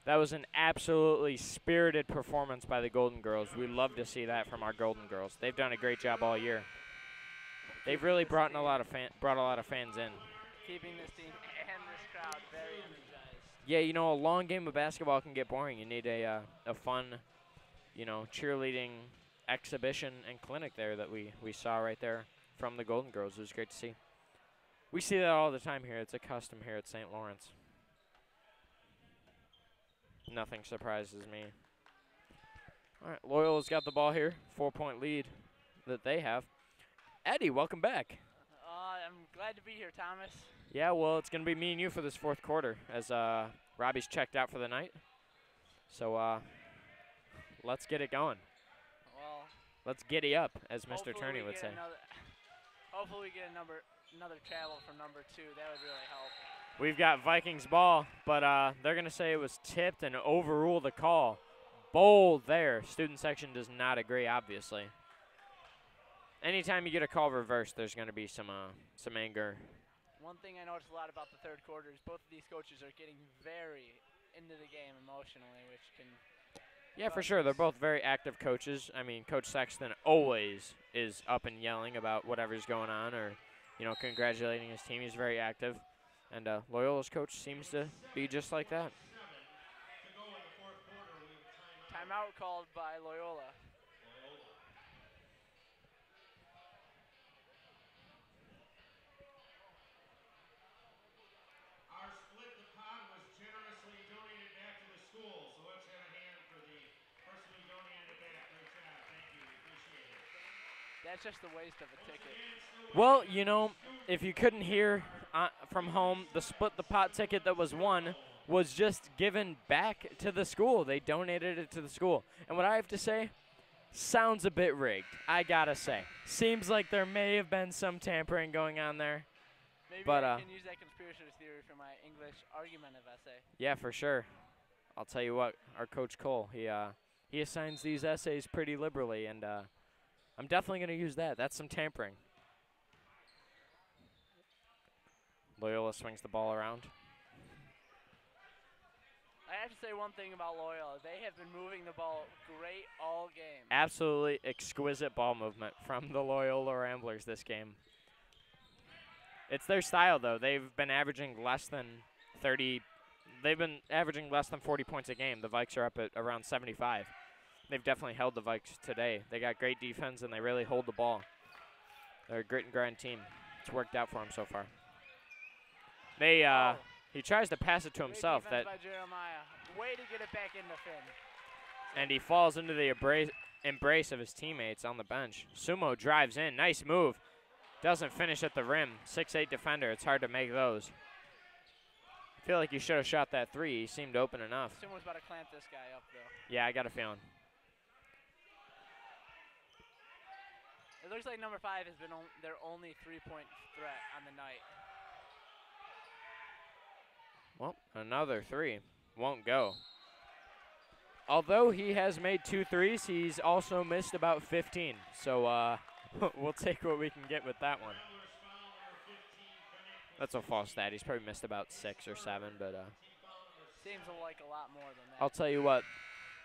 That was an absolutely spirited performance by the Golden Girls. We love to see that from our Golden Girls. They've done a great job all year. They've really brought a lot of fans in. Keeping this team and this crowd very energized. Yeah, you know, a long game of basketball can get boring. You need a fun, you know, cheerleading exhibition and clinic there that we saw right there from the Golden Girls. It was great to see. We see that all the time here. It's a custom here at St. Laurence. Nothing surprises me. All right, Loyola's got the ball here. 4-point lead that they have. Eddie, welcome back. I'm glad to be here, Thomas. Yeah, well, it's going to be me and you for this 4th quarter as Robbie's checked out for the night. So let's get it going. Well, let's giddy up, as Mr. Turney would say. Hopefully we get another travel from number 2. That would really help. We've got Vikings ball, but they're going to say it was tipped and overrule the call. Bold there. Student section does not agree, obviously. Anytime you get a call reversed, there's going to be some anger. One thing I noticed a lot about the 3rd quarter is both of these coaches are getting very into the game emotionally, which can... Yeah, for sure. They're both very active coaches. I mean, Coach Sexton always is up and yelling about whatever's going on or, you know, congratulating his team. He's very active. And Loyola's coach seems to be just like that. Timeout called by Loyola. That's just a waste of a ticket. Well, you know, if you couldn't hear from home, the split the pot ticket that was won was just given back to the school. They donated it to the school. And what I have to say, sounds a bit rigged, I gotta say. Seems like there may have been some tampering going on there. Maybe but, I can use that conspiracy theory for my English argumentative essay. Yeah, for sure. I'll tell you what, our Coach Cole, he assigns these essays pretty liberally, and I'm definitely going to use that. That's some tampering. Loyola swings the ball around. I have to say one thing about Loyola. They have been moving the ball great all game. Absolutely exquisite ball movement from the Loyola Ramblers this game. It's their style, though. They've been averaging less than 30. They've been averaging less than 40 points a game. The Vikes are up at around 75. They've definitely held the Vikes today. They got great defense, and they really hold the ball. They're a grit and grind team. It's worked out for them so far. He tries to pass it to himself. Great defense by Jeremiah. Way to get it back into Finn. And he falls into the embrace of his teammates on the bench. Sumo drives in. Nice move. Doesn't finish at the rim. 6'8" defender. It's hard to make those. I feel like he should have shot that three. He seemed open enough. Sumo's about to clamp this guy up, though. Yeah, I got a feeling. It looks like number 5 has been their only three-point threat on the night. Well, another three. Won't go. Although he has made 2 threes, he's also missed about 15. So we'll take what we can get with that one. That's a false stat. He's probably missed about 6 or 7, but seems like a lot more than that. I'll tell you what.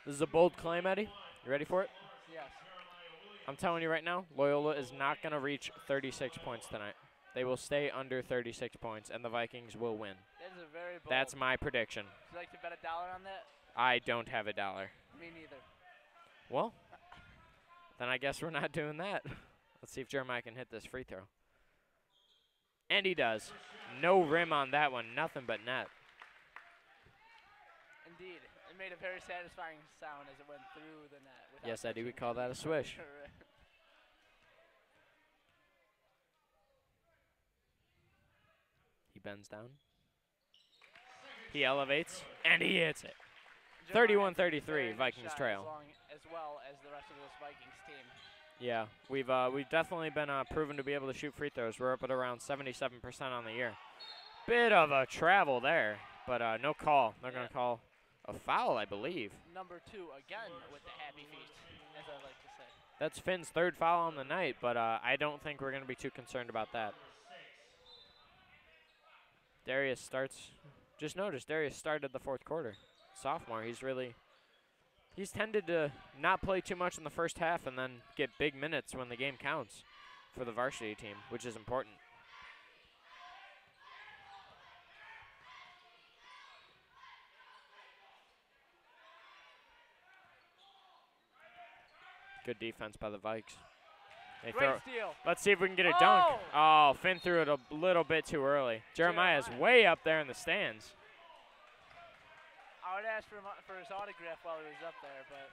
This is a bold claim, Eddie. You ready for it? Yes. I'm telling you right now, Loyola is not going to reach 36 points tonight. They will stay under 36 points, and the Vikings will win. That is a very bold. That's my prediction. Would you like to bet $1 on that? I don't have $1. Me neither. Well, then I guess we're not doing that. Let's see if Jeremiah can hit this free throw. And he does. No rim on that one. Nothing but net. Indeed. It made a very satisfying sound as it went through the net. Yes, Eddie, we call that a swish. He bends down. He elevates, and he hits it. 31-33, Vikings trail. As well as the rest of this Vikings team. Yeah, we've definitely been proven to be able to shoot free throws. We're up at around 77% on the year. Bit of a travel there, but no call. They're going to call a foul, I believe. Number 2 again with the happy feet, as I like to say. That's Finn's 3rd foul on the night, but I don't think we're going to be too concerned about that. Darius starts. Just notice Darius started the 4th quarter. Sophomore, he's tended to not play too much in the first half and then get big minutes when the game counts for the varsity team, which is important. Good defense by the Vikes. Great steal. Let's see if we can get a dunk. Oh, Finn threw it a little bit too early. Jeremiah's way up there in the stands. I would ask for his autograph while he was up there, but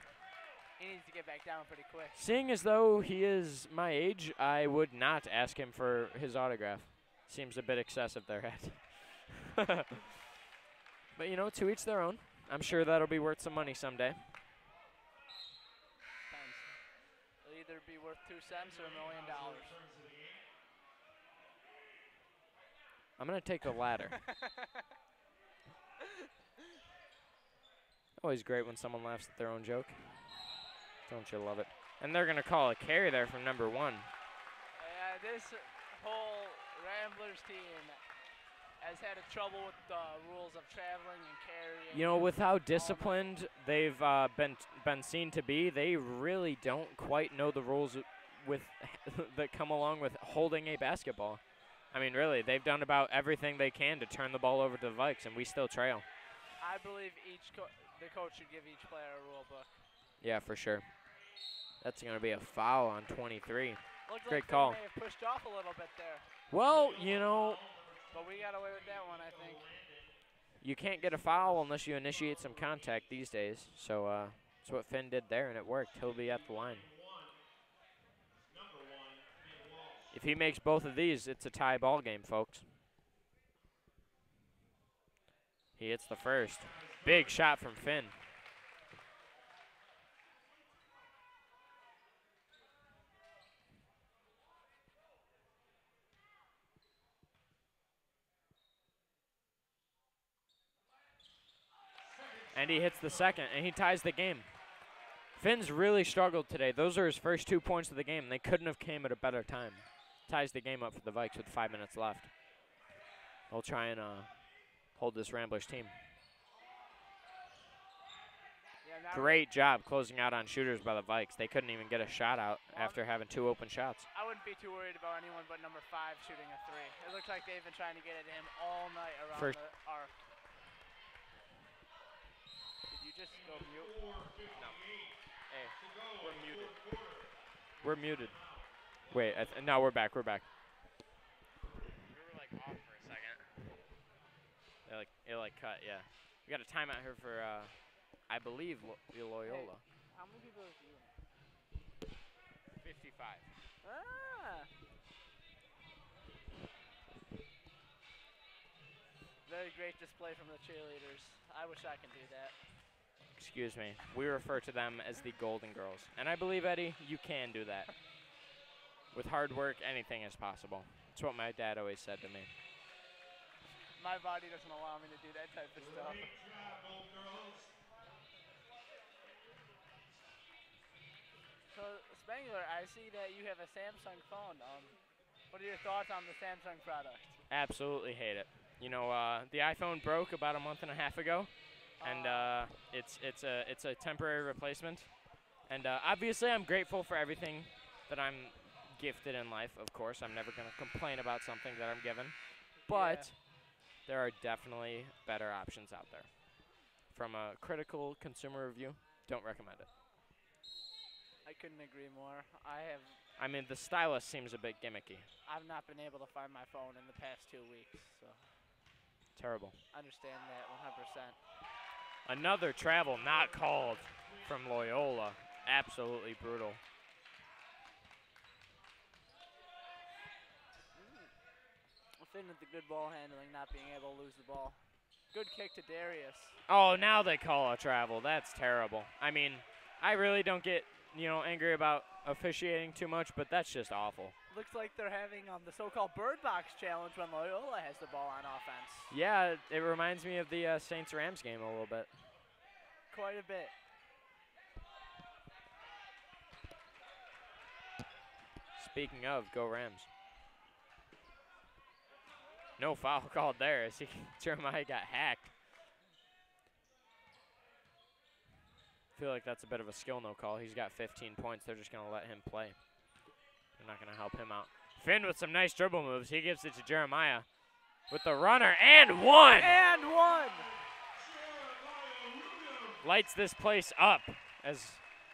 he needs to get back down pretty quick. Seeing as though he is my age, I would not ask him for his autograph. Seems a bit excessive there, Ed. But, you know, to each their own. I'm sure that'll be worth some money someday. It'll either be worth 2 cents or $1 million. I'm going to take the latter. Always great when someone laughs at their own joke. Don't you love it? And they're going to call a carry there from number 1. This whole Ramblers team has had trouble with the rules of traveling and carrying. You know, with how disciplined they've been seen to be, they really don't quite know the rules with that come along with holding a basketball. I mean, really, they've done about everything they can to turn the ball over to the Vikes, and we still trail. I believe the coach should give each player a rule book. Yeah, for sure. That's going to be a foul on 23. Looked Great like call. They may have pushed off a little bit there. Well, you know. But we got away with that one, I think. You can't get a foul unless you initiate some contact these days. So that's what Finn did there, and it worked. He'll be at the line. If he makes both of these, it's a tie ball game, folks. He hits the first. Big shot from Finn. And he hits the second, and he ties the game. Finn's really struggled today. Those are his first 2 points of the game. They couldn't have came at a better time. Ties the game up for the Vikes with 5 minutes left. They'll try and hold this Ramblers team. Yeah, great job closing out on shooters by the Vikes. They couldn't even get a shot out after having 2 open shots. I wouldn't be too worried about anyone but number 5 shooting a 3. It looks like they've been trying to get at him all night around the arc. Did you just go mute? No. Hey, we're muted. We're muted. Wait, no, we're back. We're back. We were like off for a second. It cut, yeah. We got a timeout here for, I believe, Loyola. Hey, how many people are you? 55. Ah. Very great display from the cheerleaders. I wish I could do that. Excuse me. We refer to them as the Golden Girls. And I believe, Eddie, you can do that. With hard work, anything is possible. That's what my dad always said to me. My body doesn't allow me to do that type of stuff. So, Spangler, I see that you have a Samsung phone. What are your thoughts on the Samsung product? Absolutely hate it. You know, the iPhone broke about a month and a half ago, and it's a temporary replacement. And obviously, I'm grateful for everything that I'm gifted in life. Of course, I'm never going to complain about something that I'm given, but there are definitely better options out there. From a critical consumer review, don't recommend it. I couldn't agree more. I mean, the stylus seems a bit gimmicky. I've not been able to find my phone in the past 2 weeks, so. Terrible. Understand that 100%. Another travel not called from Loyola. Absolutely brutal. Finn with the good ball handling, not being able to lose the ball. Good kick to Darius. Oh, now they call a travel. That's terrible. I mean, I really don't get, angry about officiating too much, but that's just awful. Looks like they're having the so-called bird box challenge when Loyola has the ball on offense. Yeah, it reminds me of the Saints-Rams game a little bit. Quite a bit. Speaking of, go Rams. No foul called there as Jeremiah got hacked. I feel like that's a bit of a skill no call. He's got 15 points. They're just going to let him play. They're not going to help him out. Finn with some nice dribble moves. He gives it to Jeremiah with the runner and one. And one. Lights this place up as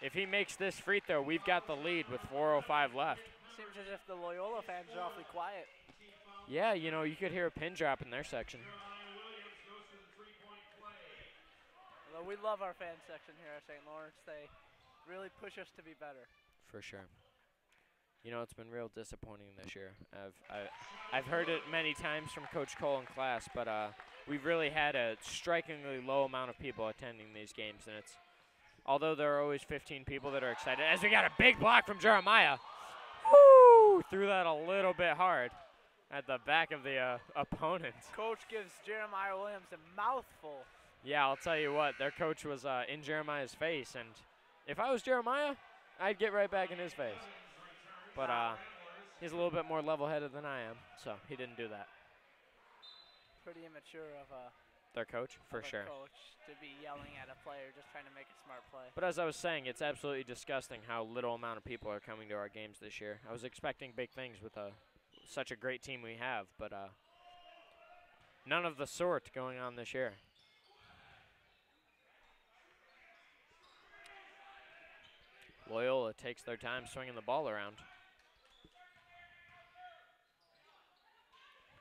if he makes this free throw, we've got the lead with 4:05 left. Seems as if the Loyola fans are awfully quiet. Yeah, you could hear a pin drop in their section. Well, we love our fan section here at St. Laurence. They really push us to be better. For sure. It's been real disappointing this year. I've heard it many times from Coach Cole in class, but we've really had a strikingly low amount of people attending these games, and although there are always 15 people that are excited, as we got a big block from Jeremiah. Woo! Threw that a little bit hard at the back of the opponent. Coach gives Jeremiah Williams a mouthful. Yeah, I'll tell you what, their coach was in Jeremiah's face, and if I was Jeremiah, I'd get right back in his face. But he's a little bit more level-headed than I am, so he didn't do that. Pretty immature of their coach, for sure. Coach to be yelling at a player just trying to make a smart play. But as I was saying, it's absolutely disgusting how little amount of people are coming to our games this year. I was expecting big things with such a great team we have, but none of the sort going on this year. Loyola takes their time swinging the ball around.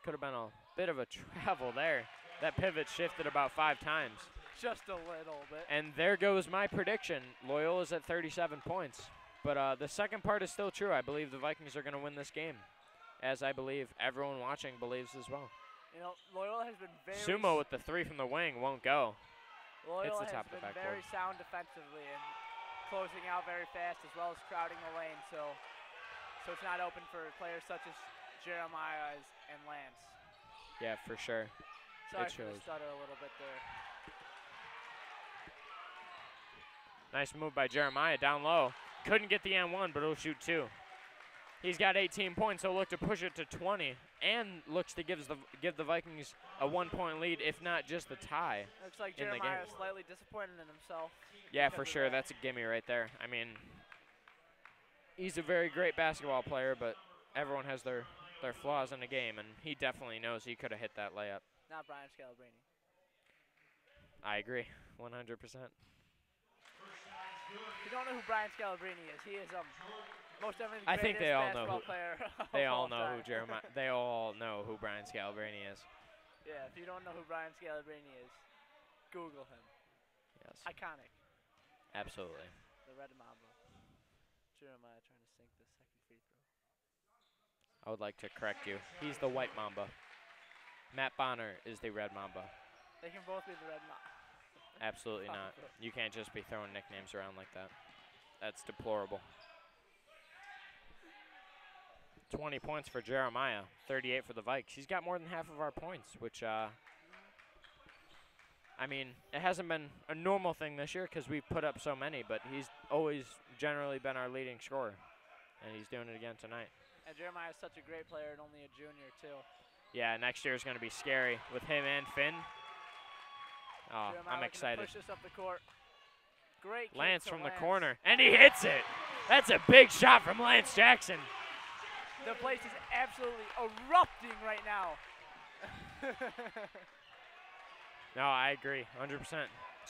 Could have been a bit of a travel there. That pivot shifted about 5 times. Just a little bit. And there goes my prediction. Loyola's at 37 points. But the second part is still true. I believe the Vikings are going to win this game. as I believe everyone watching believes as well. You know, Loyola has been very Sumo with the 3 from the wing won't go. Loyola the top has of the been backboard. very sound defensively and closing out very fast as well as crowding the lane, so it's not open for players such as Jeremiah and Lance. Yeah, for sure. Sorry It for the shows. stutter a little bit there. Nice move by Jeremiah down low. Couldn't get the N1, but he'll shoot 2. He's got 18 points, so look to push it to 20, and looks to give the Vikings a 1-point lead, if not just the tie. Looks like in the game. Jeremiah is slightly disappointed in himself. Yeah, for sure. That's a gimme right there. I mean, he's a very great basketball player, but everyone has their flaws in the game, and he definitely knows he could have hit that layup. Not Brian Scalabrini. I agree, 100%. If you don't know who Brian Scalabrini is, he is most definitely the I think greatest they all know basketball who player they of all all know who time. Jeremiah. They all know who Brian Scalabrini is. Yeah, if you don't know who Brian Scalabrini is, Google him. Yes, Iconic. absolutely. The Red Mamba. Jeremiah trying to sink the second free throw. I would like to correct you. He's the White Mamba. Matt Bonner is the Red Mamba. They can both be the Red Mamba. Absolutely not. You can't just be throwing nicknames around like that. That's deplorable. 20 points for Jeremiah, 38 for the Vikes. He's got more than half of our points, which, I mean, it hasn't been a normal thing this year because we've put up so many, but he's always generally been our leading scorer, and he's doing it again tonight. And Jeremiah is such a great player and only a junior, too. Yeah, next year is going to be scary with him and Finn. Oh, Jeremiah I'm excited. Push this up the court. Great kick Lance to from Lance. the corner, and he hits it. That's a big shot from Lance Jackson. The place is absolutely erupting right now. No, I agree, 100%.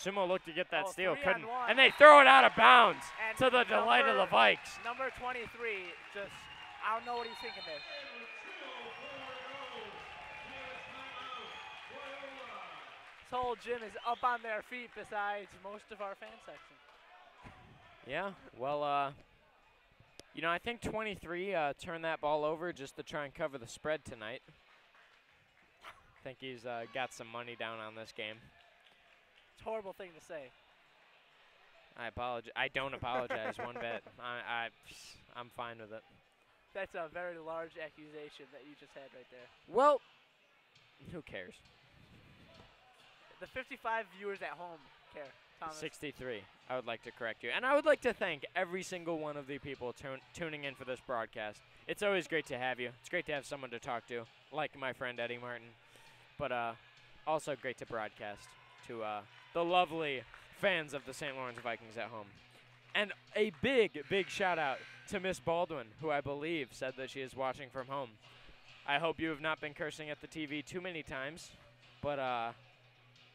Sumo looked to get that steal, 3 on couldn't, 1. and they throw it out of bounds And to the delight of the Vikes. Number 23, just, I don't know what he's thinking there. This whole gym is up on their feet besides most of our fan section. Yeah, well, you know, I think 23 turned that ball over just to try and cover the spread tonight. I think he's got some money down on this game. It's a horrible thing to say. I apologize. I don't apologize one bit. I'm fine with it. That's a very large accusation that you just had right there. Well, who cares? The 55 viewers at home care, Thomas. 63. I would like to correct you. And I would like to thank every single one of the people tuning in for this broadcast. It's always great to have you. It's great to have someone to talk to, like my friend Eddie Martin. But also great to broadcast to the lovely fans of the St. Lawrence Vikings at home. And a big, big shout out to Miss Baldwin, who I believe said that she is watching from home. I hope you have not been cursing at the TV too many times, but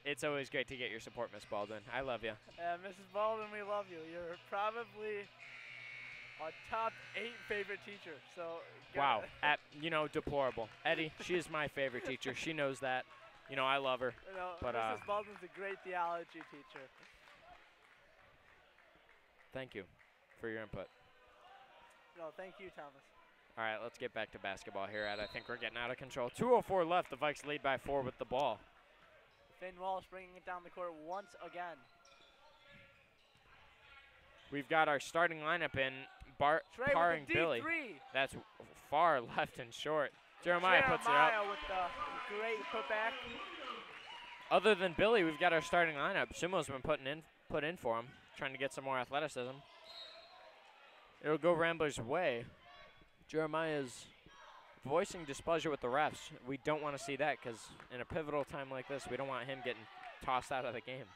it's always great to get your support, Miss Baldwin. I love you. Mrs. Baldwin, we love you. You're probably a top 8 favorite teacher. So wow, you know, deplorable. Eddie, she is my favorite teacher. She knows that. You know, I love her. You know, but Mrs. Baldwin's a great theology teacher. Thank you for your input. No, thank you, Thomas. All right, let's get back to basketball here, Ed. I think we're getting out of control. 2:04 left. The Vikes lead by 4 with the ball. Finn Walsh bringing it down the court once again. We've got our starting lineup in, barring Billy. That's far left and short. Jeremiah puts it up. With the great putback. Other than Billy, we've got our starting lineup. Sumo's been put in for him, trying to get some more athleticism. It'll go Ramblers' way. Jeremiah's voicing displeasure with the refs. We don't want to see that because in a pivotal time like this, we don't want him getting tossed out of the game.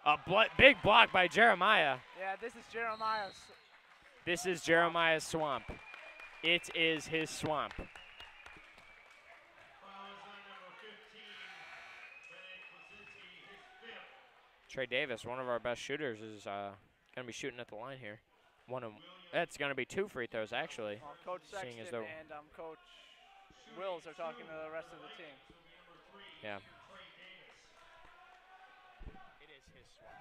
A big block by Jeremiah. Yeah, this is Jeremiah's. This is Jeremiah's swamp. It is his swamp. Trey Davis, one of our best shooters, is going to be shooting at the line here. That's going to be 2 free throws, actually. Coach Sexton and Coach Wills are talking to the rest of the team. Yeah. It is his swap.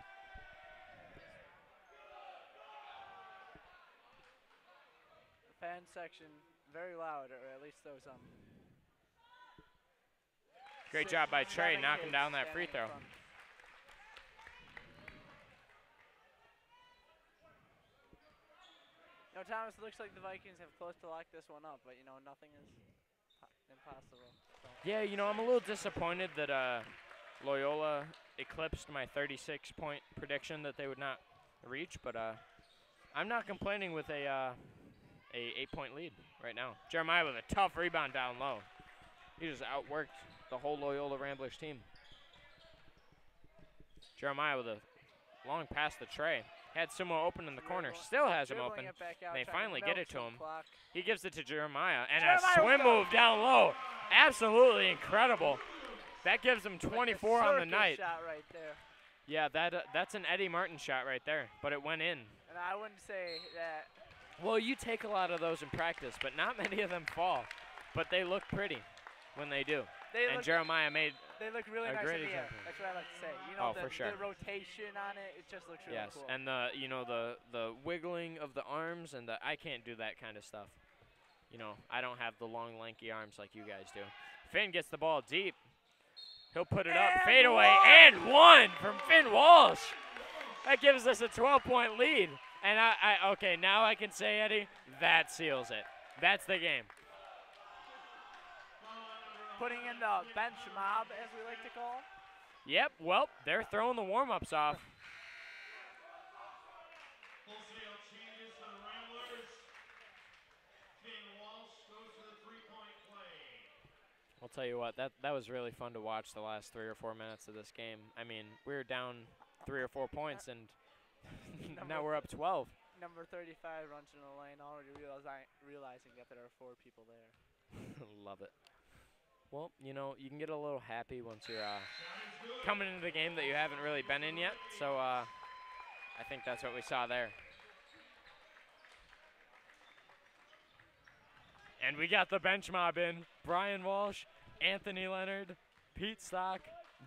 Fan section very loud, or at least those Great 6, job by Trey 7 knocking kids down that free standing in throw. front. You know, Thomas, it looks like the Vikings have close to lock this one up, but you know, nothing is impossible. So. Yeah, you know, I'm a little disappointed that Loyola eclipsed my 36-point prediction that they would not reach, but I'm not complaining with a 8-point lead right now. Jeremiah with a tough rebound down low. He just outworked the whole Loyola Ramblers team. Jeremiah with a long pass to Trey. Had Sumo open in the corner. Still has him open. They finally get it to him. He gives it to Jeremiah. And a swim move down low. Absolutely incredible. That gives him 24 on the night. Shot right there. Yeah, that's an Eddie Martin shot right there. But it went in. And I wouldn't say that. Well, you take a lot of those in practice, but not many of them fall. But they look pretty when they do. And Jeremiah made they look really a nice great in the air. example. That's what I like to say. You know, for sure. the rotation on it, it just looks really yes, cool. and the wiggling of the arms and I can't do that kind of stuff. You know, I don't have the long, lanky arms like you guys do. Finn gets the ball deep. He'll put it up, fade away, and one from Finn Walsh. That gives us a 12-point lead. And okay, now I can say, Eddie, that seals it. That's the game. Putting in the bench mob, as we like to call. Yep, well, they're throwing the warm-ups off. Wholesale changes for the Ramblers. Finn Walsh goes to the three-point play. I'll tell you what, that was really fun to watch the last 3 or 4 minutes of this game. I mean, we were down 3 or 4 points, and now we're up 12. Number 35 runs in the lane, already realizing that there are 4 people there. Love it. Well, you know, you can get a little happy once you're coming into the game that you haven't really been in yet. So I think that's what we saw there. And we got the bench mob in. Brian Walsh, Anthony Leonard, Pete Stock,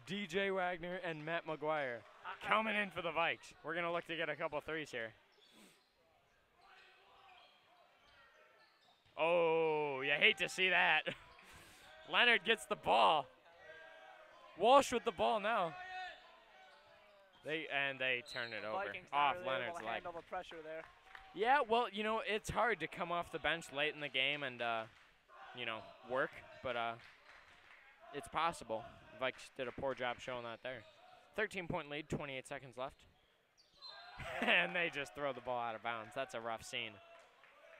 DJ Wagner, and Matt McGuire coming in for the Vikes. We're going to look to get a couple threes here. Oh, you hate to see that. Leonard gets the ball. Walsh with the ball now. They turn it over off really Leonard's leg. Handle the pressure there. Yeah, well, you know, it's hard to come off the bench late in the game and you know, work, but it's possible. Vikes did a poor job showing that there. 13-point lead, 28 seconds left. And they just throw the ball out of bounds. That's a rough scene.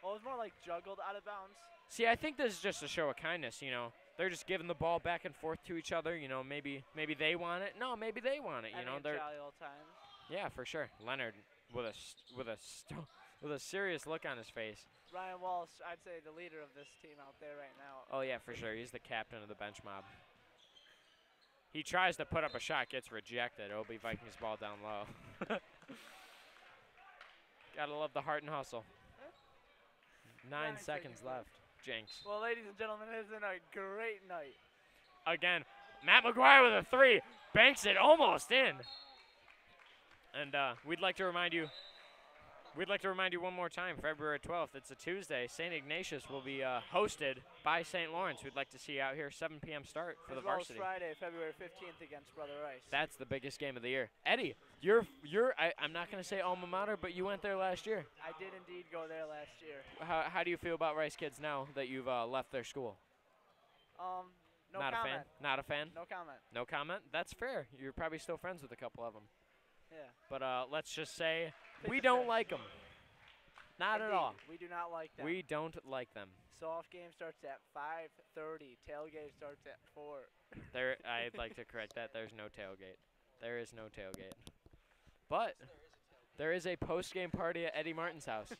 Well, it was more like juggled out of bounds. See, I think this is just a show of kindness, you know. They're just giving the ball back and forth to each other. You know, maybe they want it. No, maybe they want it. You know, they're jolly old times. Yeah, for sure. Leonard with a serious look on his face. Ryan Walsh, I'd say the leader of this team out there right now. Oh yeah, for sure. He's the captain of the bench mob. He tries to put up a shot, gets rejected. It'll be Vikings ball down low. Gotta love the heart and hustle. 9 seconds left. Jinx. Well, ladies and gentlemen, it has been a great night. Again, Matt McGuire with a 3. Banks it almost in. And we'd like to remind you one more time, February 12th, it's a Tuesday. St. Ignatius will be hosted by St. Lawrence. We'd like to see you out here, 7 p.m. start for the Varsity. As well as Friday, February 15th against Brother Rice. That's the biggest game of the year. Eddie, I'm not going to say alma mater, but you went there last year. I did indeed go there last year. How do you feel about Rice kids now that you've left their school? No not comment. A fan? Not a fan? No comment. No comment? That's fair. You're probably still friends with a couple of them. Yeah. But let's just say we don't like them. Not Indeed. at all. We do not like them. We don't like them. Soft game starts at 5:30. Tailgate starts at 4. I'd like to correct that. There's no tailgate. There is no tailgate. But there is a post-game party at Eddie Martin's house.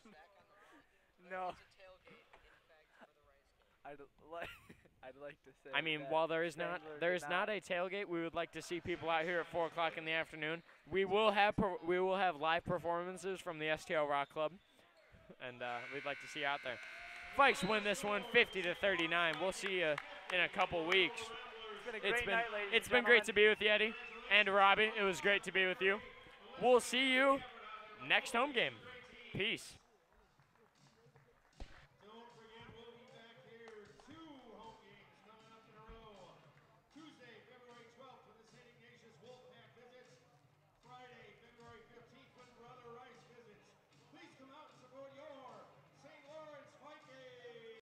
No. I'd like to say. I mean, that while there is not a tailgate, we would like to see people out here at 4 o'clock in the afternoon. We will have live performances from the STL Rock Club, and we'd like to see you out there. Vikes win this one, 50-39. We'll see you in a couple weeks. been a great night, ladies It's and been great to gentlemen. be with you, Eddie. And Robbie, it was great to be with you. We'll see you next home game. Peace.